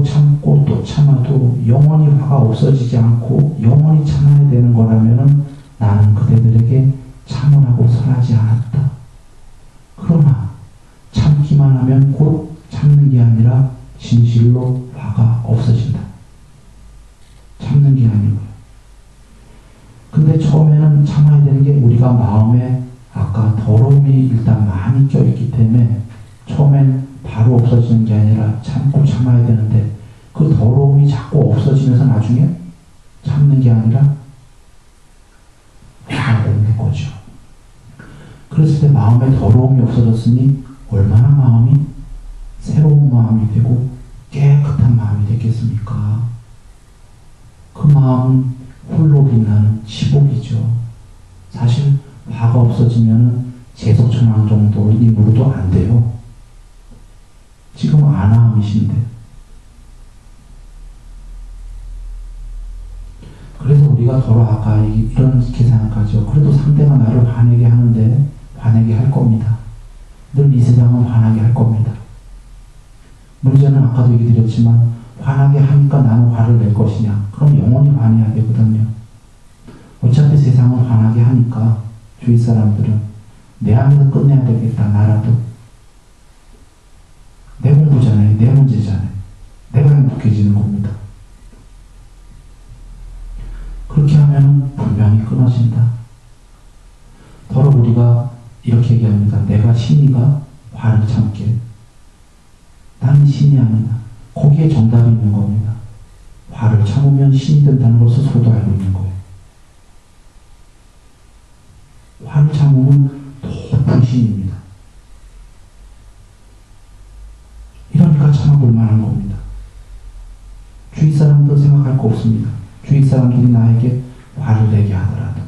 참고 또 참아도 영원히 화가 없어지지 않고 영원히 참아야 되는 거라면은 나는 그대들에게 참으라고 설하지 않았다. 그러나 참기만 하면 곧 참는 게 아니라 진실로 화가 없어진다. 참는 게 아니고요. 근데 처음에는 참아야 되는 게 우리가 마음에 아까 더러움이 일단 많이 껴있기 때문에 처음엔 바로 없어지는 게 아니라 참고 참아야 되는데 그 더러움이 자꾸 없어지면서 나중에 참는 게 아니라 화가 오는 거죠. 그랬을 때 마음에 더러움이 없어졌으니 얼마나 마음이 새로운 마음이 되고 깨끗한 마음이 됐겠습니까? 그 마음은 홀로 빛나는 지복이죠. 사실 화가 없어지면 재석천왕 정도 인물도 안 돼요. 지금 아나함이신데. 그래서 우리가 더러 아까 이렇게 생각하죠. 그래도 상대가 나를 화내게 하는데 화내게 할 겁니다. 늘 이 세상은 화나게 할 겁니다. 문제는 아까도 얘기 드렸지만 화나게 하니까 나는 화를 낼 것이냐. 그럼 영원히 화내야 되거든요. 어차피 세상은 화나게 하니까 주위 사람들은 내 안에서 끝내야 되겠다. 나라도. 내 공부잖아요. 내 문제잖아요. 내가 행복해지는 겁니다. 그렇게 하면 분명히 끊어진다. 더러 우리가 이렇게 얘기합니다. 내가 신이가 화를 참게. 나는 신이 아니다. 거기에 정답이 있는 겁니다. 화를 참으면 신이 된다는 걸 스스로도 알고 있는 거예요. 화를 참으면 높은 신입니다. 이러니까 참아볼 만한 겁니다. 주위 사람도 생각할 거 없습니다. 주위 사람들이 나에게 화를 내게 하더라도.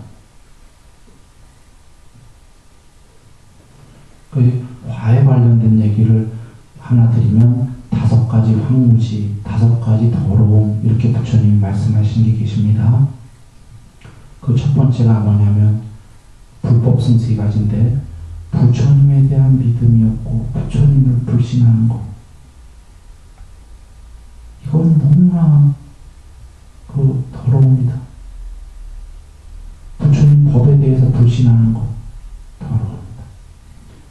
그 화에 관련된 얘기를 하나 드리면 5가지 황무지, 5가지 더러움 이렇게 부처님이 말씀하신 게 계십니다. 그 첫 번째가 뭐냐면 불법 승 3가지인데 부처님에 대한 믿음이 없고 부처님을 불신하는 것. 이건 너무나 더러웁니다. 부처님 법에 대해서 불신하는 것 더러웁니다.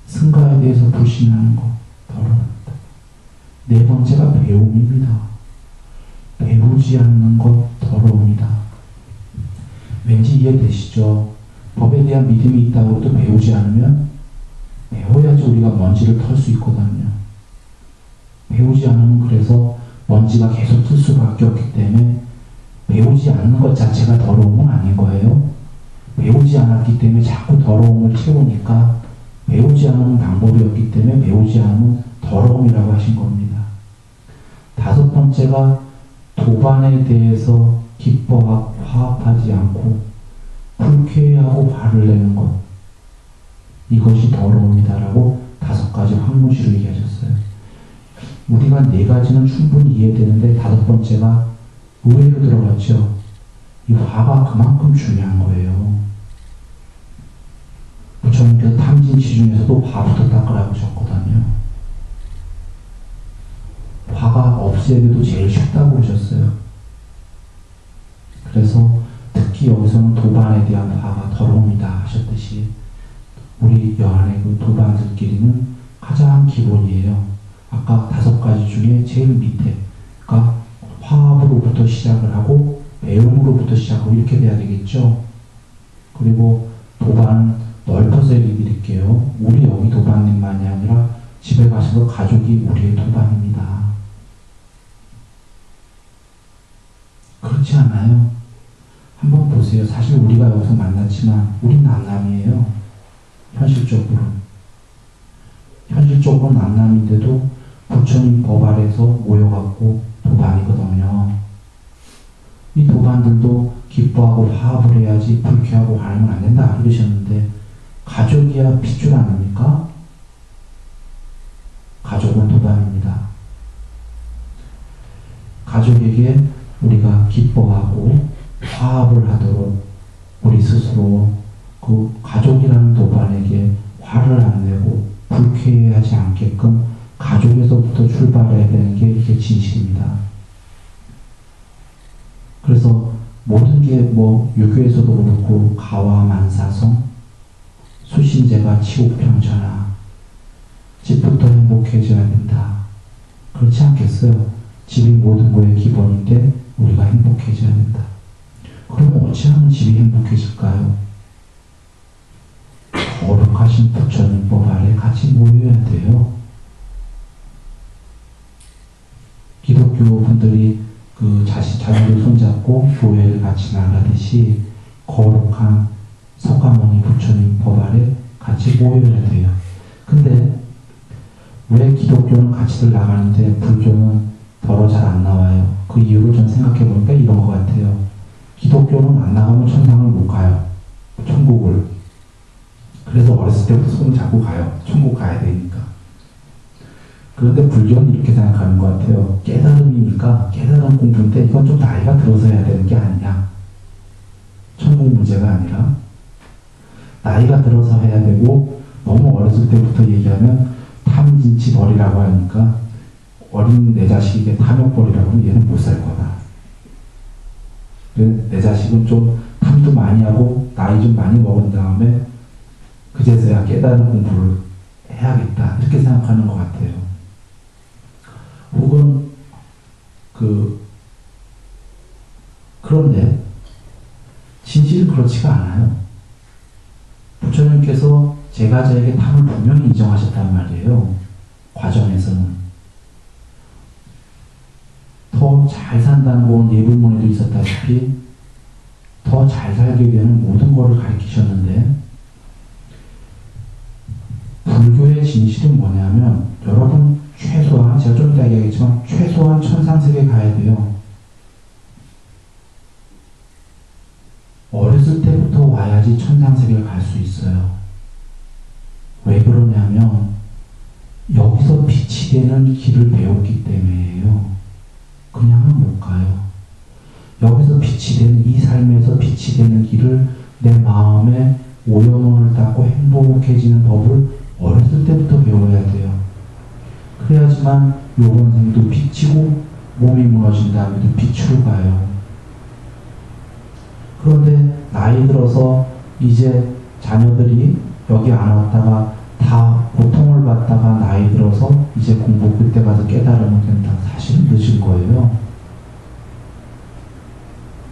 승가에 대해서 불신하는 것 더러웁니다. 4번째가 배움입니다. 배우지 않는 것 더러웁니다. 왠지 이해되시죠? 법에 대한 믿음이 있다고 또 배우지 않으면 배워야지 우리가 먼지를 털 수 있거든요. 배우지 않으면 그래서 먼지가 계속 뜰 수밖에 없기 때문에 배우지 않는 것 자체가 더러움은 아닌 거예요. 배우지 않았기 때문에 자꾸 더러움을 채우니까 배우지 않은 방법이 없기 때문에 배우지 않으면 더러움이라고 하신 겁니다. 5번째가 도반에 대해서 기뻐하고 화합하지 않고 불쾌해하고 화를 내는 것. 이것이 더러움이다라고 5가지 황무지를 얘기하셨어요. 우리가 4가지는 충분히 이해되는데 5번째가 의외로 들어갔죠. 이 화가 그만큼 중요한 거예요. 부처님께서 탐진치 중에서도 화부터 닦으라고 하셨거든요. 화가 없애기도 제일 쉽다고 하셨어요. 그래서 특히 여기서는 도반에 대한 화가 더러움이다 하셨듯이 우리 여한의 그 도반들끼리는 가장 기본이에요. 아까 5가지 중에 제일 밑에가 화합으로부터 시작을 하고 배움으로부터 시작하고 이렇게 돼야 되겠죠. 그리고 도반 넓혀서 얘기 드릴게요. 우리 여기 도반님만이 아니라 집에 가셔서 가족이 우리의 도반입니다. 그렇지 않아요? 한번 보세요. 사실 우리가 여기서 만났지만 우리 남남이에요. 현실적으로. 현실적으로 남남인데도 부처님 법 아래서 모여갖고 도반이거든요. 이 도반들도 기뻐하고 화합을 해야지 불쾌하고 화내면 안 된다 이러셨는데 가족이야 핏줄 아닙니까? 가족은 도반입니다. 가족에게 우리가 기뻐하고 화합을 하도록 우리 스스로 그 가족이라는 도반에게 화를 안 내고 불쾌해하지 않게끔 가족에서부터 출발해야 되는 게 이게 진실입니다. 그래서 모든 게 뭐 유교에서도 그렇고 가와 만사성, 수신제가 치옥평천하, 집부터 행복해져야 된다. 그렇지 않겠어요? 집이 모든 거의 기본인데 우리가 행복해져야 된다. 그러면 어찌하면 집이 행복해질까요? 거룩하신 부처님법 아래 같이 모여야 돼요. 기독교 분들이 그 자녀를 손잡고 교회를 같이 나가듯이 거룩한 석가모니 부처님 법 아래 같이 모여야 돼요. 근데 왜 기독교는 같이들 나가는데 불교는 더러 잘 안 나와요? 그 이유를 좀 생각해 보니까 이런 것 같아요. 기독교는 안 나가면 천상을 못 가요. 천국을. 그래서 어렸을 때부터 손을 잡고 가요. 천국 가야 되니까. 그런데 불교는 이렇게 생각하는 것 같아요. 깨달음이니까 깨달음 공부인데 이건 좀 나이가 들어서 해야 되는 게 아니냐. 천국 문제가 아니라 나이가 들어서 해야 되고 너무 어렸을 때부터 얘기하면 탐진치 버리라고 하니까 어린 내 자식에게 탐욕 버리라고 얘는 못 살 거다. 내 자식은 좀 탐도 많이 하고 나이 좀 많이 먹은 다음에 그제서야 깨달은 공부를 해야겠다. 이렇게 생각하는 것 같아요. 혹은 그런데 진실은 그렇지가 않아요. 부처님께서 제가자에게 탐을 분명히 인정하셨단 말이에요. 과정에서는. 더 잘 산다는 건 예불문에도 있었다시피 더 잘 살게 되는 모든 것을 가르치셨는데 불교의 진실은 뭐냐면 여러분 최소한 제가 좀 이따 얘기하겠지만 최소한 천상세계 가야 돼요. 어렸을 때부터 와야지 천상세계를 갈 수 있어요. 왜 그러냐면 여기서 빛이 되는 길을 배웠기 때문이에요. 그냥은 못 가요. 여기서 빛이 되는 이 삶에서 빛이 되는 길을 내 마음에 오염을 닦고 행복해지는 법을 어렸을 때부터 배워야 돼요. 그래야지만 요번 생도 빛이고 몸이 무너진 다음에도 빛으로 가요. 그런데 나이 들어서 이제 자녀들이 여기 안 왔다가 다 고통을 받다가 나이 들어서 이제 공부 그때 가서 깨달으면 된다. 사실은 늦은 거예요.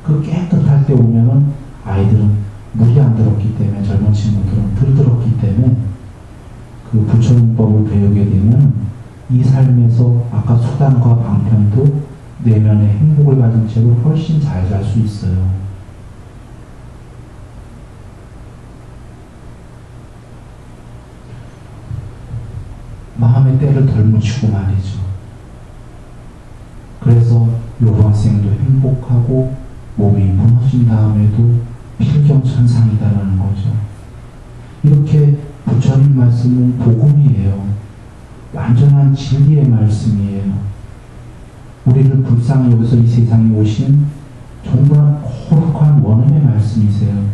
그 깨끗할 때 오면은 아이들은 물이 안 들었기 때문에 젊은 친구들은 덜 들었기 때문에 그 부처님법을 배우게 되면 이 삶에서 아까 수단과 방편도 내면의 행복을 가진 채로 훨씬 잘 살 수 있어요. 마음의 때를 덜 묻히고 말이죠. 그래서 요번생도 행복하고 몸이 무너진 다음에도 필경천상이다라는 거죠. 이렇게 부처님 말씀은 복음이에요. 완전한 진리의 말씀이에요. 우리를 불쌍히 여기서 이 세상에 오신 정말 거룩한 원음의 말씀이세요.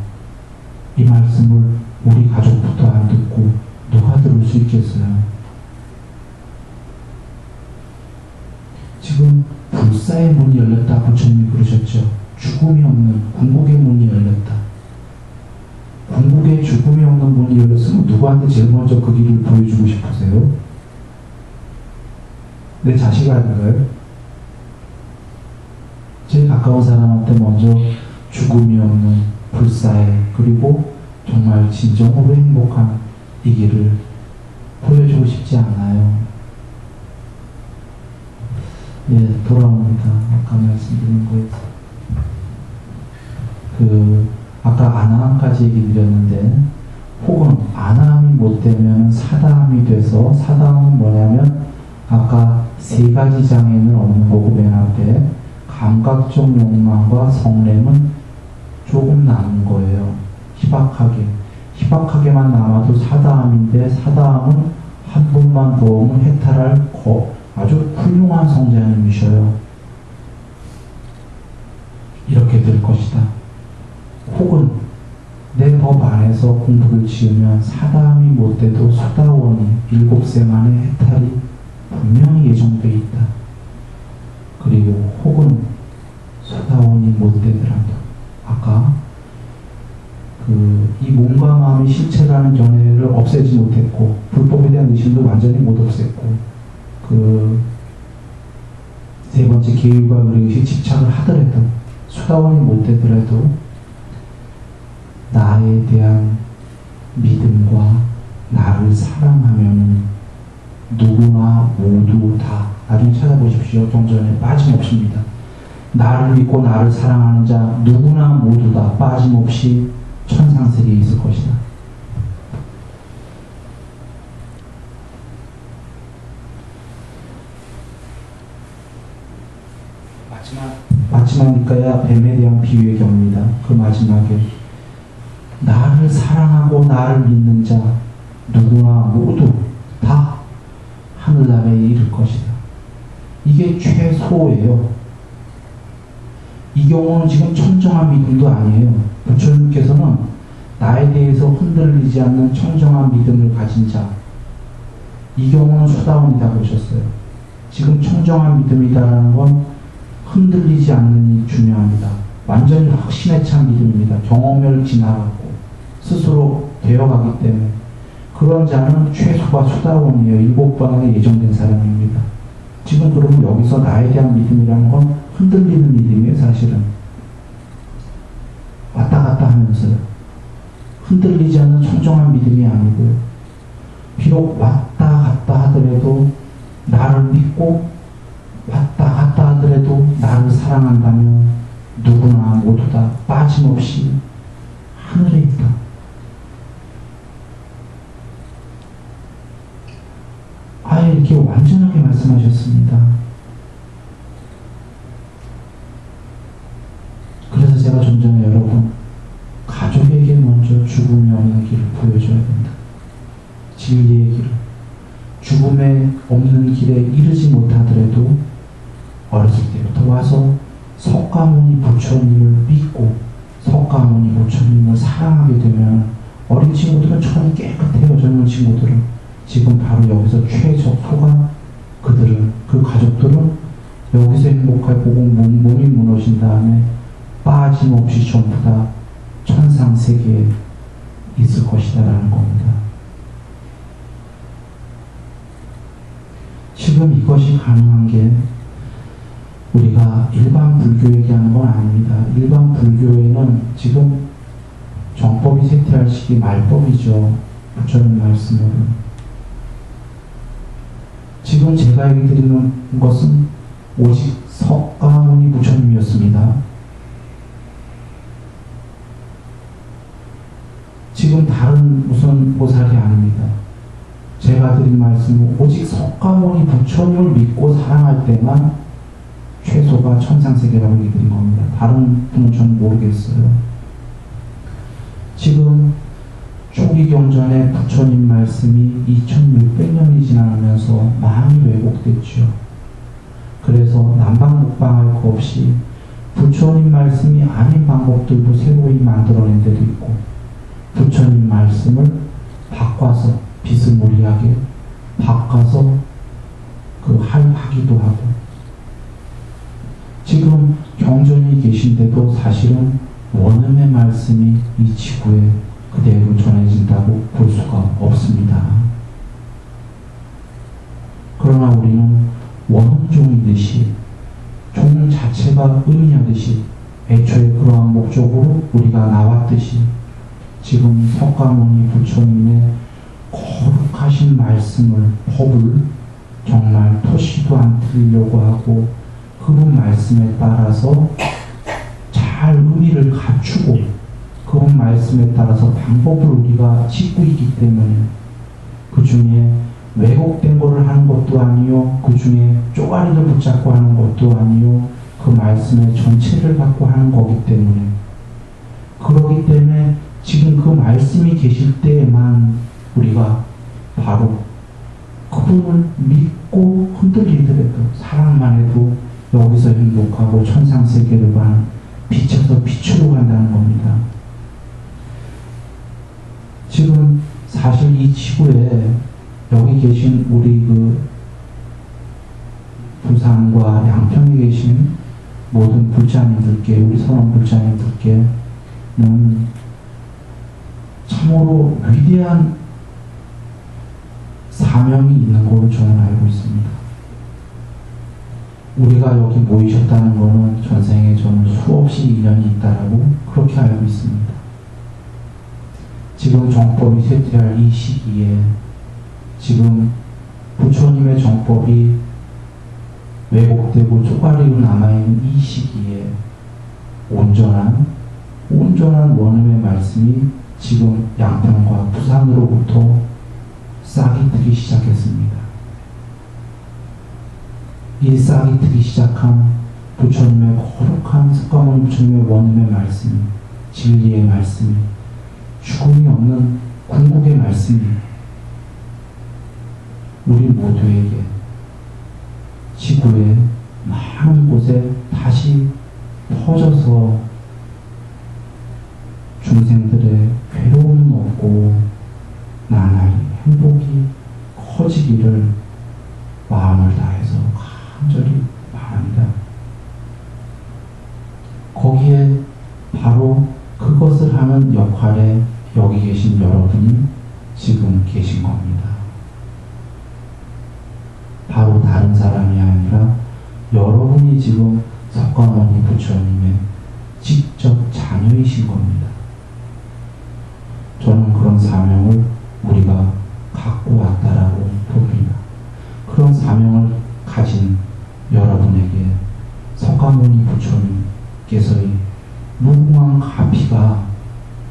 이 말씀을 우리 가족부터 안 듣고 누가 들을 수 있겠어요? 지금 불사의 문이 열렸다 부처님이 그러셨죠. 죽음이 없는 궁극의 문이 열렸다. 궁극의 죽음이 없는 문이 열렸으면 누구한테 제일 먼저 그 길을 보여주고 싶으세요? 내 자식 아닌가요? 제일 가까운 사람한테 먼저 죽음이 없는 불사의 그리고 정말 진정으로 행복한 이 길을 보여주고 싶지 않아요. 예, 돌아옵니다. 아까 말씀드린 거에서. 아까 아나함까지 얘기 드렸는데, 혹은 아나함이 못 되면 사다함이 돼서, 사다함은 뭐냐면, 아까 세 가지 장애는 없는 거고, 맨 앞에, 감각적 욕망과 성냄은 조금 남은 거예요. 희박하게만 남아도 사다함인데, 사다함은 한 번만 더 오면 해탈할 아주 훌륭한 성자님이셔요. 얻게 될 것이다. 혹은 내 법 안에서 공부를 지으면 사담이 못돼도 수다원이 7세 만에 해탈이 분명히 예정되어 있다. 그리고 혹은 수다원이 못되더라도 아까 이 몸과 마음이 실체라는 견해를 없애지 못했고 불법에 대한 의심도 완전히 못 없앴고 세 번째 계율과 의식에 집착을 하더라도 수다원이 못되더라도 나에 대한 믿음과 나를 사랑하면 누구나 모두 다 나중에 찾아보십시오. 동전에 빠짐없습니다. 나를 믿고 나를 사랑하는 자 누구나 모두 다 빠짐없이 천상세계에 있을 것이다. 마지막이니까야 뱀에 대한 비유의 경우입니다. 그 마지막에 나를 사랑하고 나를 믿는 자 누구나 모두 다 하늘나라에 이를 것이다. 이게 최소예요. 이 경우는 지금 천정한 믿음도 아니에요. 부처님께서는 나에 대해서 흔들리지 않는 청정한 믿음을 가진 자, 이 경우는 수다원이다 보셨어요. 지금 청정한 믿음이다라는 건 흔들리지 않는 이 중요합니다. 완전히 확신에 찬 믿음입니다. 경험을 지나갔고 스스로 되어가기 때문에 그런 자는 최소가 수다원이에요. 7방에 예정된 사람입니다. 지금 그러면 여기서 나에 대한 믿음이라는 건 흔들리는 믿음이에요. 사실은 왔다 갔다 하면서요. 흔들리지 않는 청정한 믿음이 아니고요. 비록 왔다 갔다 하더라도 나를 믿고 왔다 갔다 하더라도 나를 사랑한다면 누구나 모두 다 빠짐없이 하늘에 있다. 아예 이렇게 완전하게 말씀하셨습니다. 그래서 제가 좀 전에 여러분 가족에게 먼저 죽음이 없는 길을 보여줘야 된다. 진리의 길을. 죽음에 없는 길에 이르지 못하더라도 어렸을 때부터 와서 석가모니 부처님을 믿고 석가모니 부처님을 사랑하게 되면 어린 친구들은 처음이 깨끗해요. 젊은 친구들은. 지금 바로 여기서 최적소가 그들은, 그 가족들은 여기서 행복할 보고 몸이 무너진 다음에 빠짐없이 전부 다 천상세계에 있을 것이다 라는 겁니다. 지금 이것이 가능한 게 우리가 일반 불교 얘기하는 건 아닙니다. 일반 불교에는 지금 정법이 쇠퇴할 시기 말법이죠. 부처님 말씀으로. 지금 제가 얘기 드리는 것은 오직 석가모니 부처님이었습니다. 지금 다른 무슨 보살이 아닙니다. 제가 드린 말씀은 오직 석가모니 부처님을 믿고 사랑할 때만 최소가 천상세계라고 얘기 드린 겁니다. 다른 분은 저는 모르겠어요. 지금 초기 경전에 부처님 말씀이 2600년이 지나면서 많이 왜곡됐죠. 그래서 남방북방할 거 없이 부처님 말씀이 아닌 방법들도 새로이 만들어낸 데도 있고 부처님 말씀을 바꿔서 비스무리하게 바꿔서 하기도 하고 지금 경전이 계신데도 사실은 원음의 말씀이 이 지구에 그대로 전해진다고 볼 수가 없습니다. 그러나 우리는 원음종이듯이 종 자체가 의미하듯이 애초에 그러한 목적으로 우리가 나왔듯이 지금 석가모니 부처님의 거룩하신 말씀을 법을 정말 토시도 안 틀리려고 하고 그분 말씀에 따라서 잘 의미를 갖추고 그분 말씀에 따라서 방법을 우리가 짓고 있기 때문에 그 중에 왜곡된 거를 하는 것도 아니요, 그 중에 쪼가리를 붙잡고 하는 것도 아니요, 그 말씀의 전체를 갖고 하는 거기 때문에 그러기 때문에 지금 그 말씀이 계실 때에만 우리가 바로 그분을 믿고 흔들리더라도 사랑만 해도 여기서 행복하고 천상세계를 가는 빛에서 빛으로 간다는 겁니다. 지금 사실 이 지구에 여기 계신 우리 부산과 양평에 계신 모든 불자님들께, 우리 선원 불자님들께는 참으로 위대한 사명이 있는 걸로 저는 알고 있습니다. 우리가 여기 모이셨다는 것은 전생에 저는 수없이 인연이 있다라고 그렇게 알고 있습니다. 지금 정법이 쇠퇴할 이 시기에 지금 부처님의 정법이 왜곡되고 쪼가리로 남아있는 이 시기에 온전한 원음의 말씀이 지금 양평과 부산으로부터 싹이 트기 시작했습니다. 이 싹이 트기 시작한 부처님의 거룩한 석가모니 부처님의 원음의 말씀이, 진리의 말씀이, 죽음이 없는 궁극의 말씀이 우리 모두에게 지구의 많은 곳에 다시 퍼져서 중생들의 괴로움은 없고 나날이 행복이 커지기를 마음을 다해서 간절히 바랍니다. 거기에 바로 그것을 하는 역할에 여기 계신 여러분이 지금 계신 겁니다. 바로 다른 사람이 아니라 여러분이 지금 석가모니 부처님의 직접 자녀이신 겁니다. 저는 그런 사명을 우리가 갖고 왔다라고 봅니다. 그런 사명을 가진 여러분에게 석가모니 부처님께서의 무궁한 가피가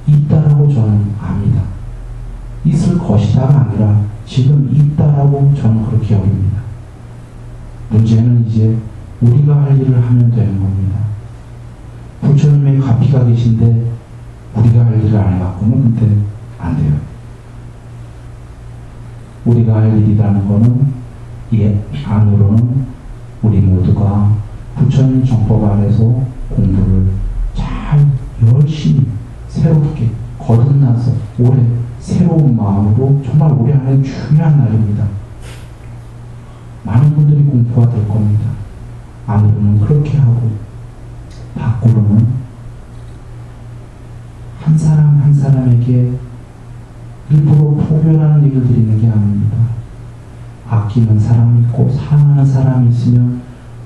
있다라고 저는 압니다. 있을 것이다가 아니라 지금 있다라고 저는 그렇게 여깁니다. 문제는 이제 우리가 할 일을 하면 되는 겁니다. 부처님의 가피가 계신데 우리가 할 일을 안 해갖고는 근데 안 돼요. 우리가 할 일이라는 거는 안으로는 우리 모두가 부처님 정법 아래서 공부를 잘 열심히 새롭게 거듭나서 올해 새로운 마음으로 정말 올해 안에 중요한 날입니다. 많은 분들이 공부가 될 겁니다. 안으로는 그렇게 하고 밖으로는 한 사람 한 사람에게 일부러 포교라는 얘기를 드리는 게 아닙니다. 아끼는 사람이 있고 사랑하는 사람이 있으면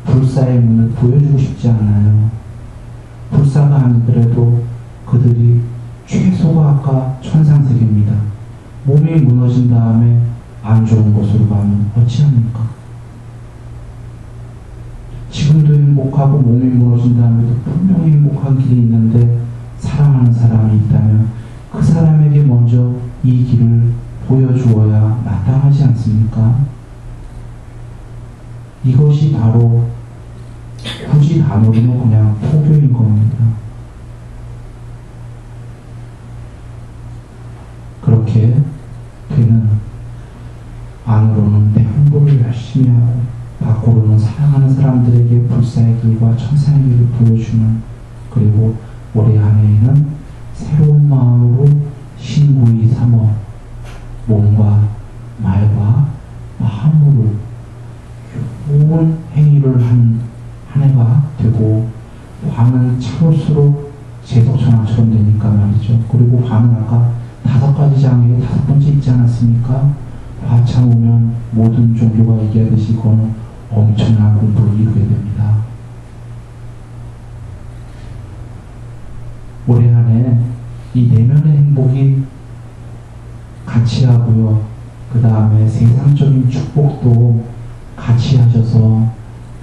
불사의 문을 보여주고 싶지 않아요. 불사가 아니더라도 그들이 최소가 아까 천상세계입니다. 몸이 무너진 다음에 안 좋은 곳으로 가면 어찌합니까? 지금도 행복하고 몸이 무너진 다음에도 분명히 행복한 길이 있는데 사랑하는 사람이 있다면 그 사람에게 먼저 이 길을 보여주어야 마땅하지 않습니까? 이것이 바로 굳이 단어로는 그냥 포교인 겁니다. 그렇게 되는 안으로는 내 홍보를 열심히 하고 밖으로는 사랑하는 사람들에게 불사의 길과 천사의 길을 보여주는, 그리고 올해 한 해에는 새로운 마음으로 신구이 삼어 몸과 말과 마음으로 좋은 행위를 한 해가 되고, 화는 참을수록 제석천왕처럼 되니까 말이죠. 그리고 화는 아까 5가지 장애에 5번째 있지 않았습니까? 화 참으면 모든 종교가 얘기하듯이 그거는 엄청난 공부를 이루게 됩니다. 올해 안에 이 내면의 행복이 같이 하고요. 그 다음에 세상적인 축복도 같이 하셔서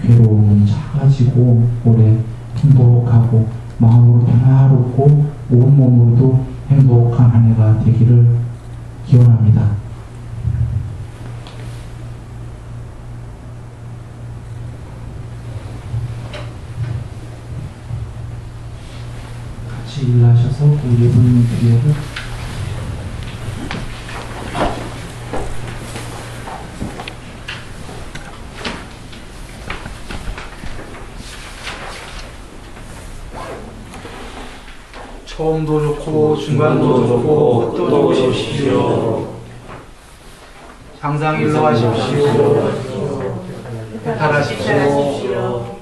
괴로움은 작아지고 올해 행복하고 마음으로 평화롭고 온몸으로도 행복한 한 해가 되기를 기원합니다. 같이 일하셔서 우리 예수님 뒤에를 처음도 좋고 중간도 좋고 끝도 좋으십시오. 상상 일로 하십시오. 해탈하십시오.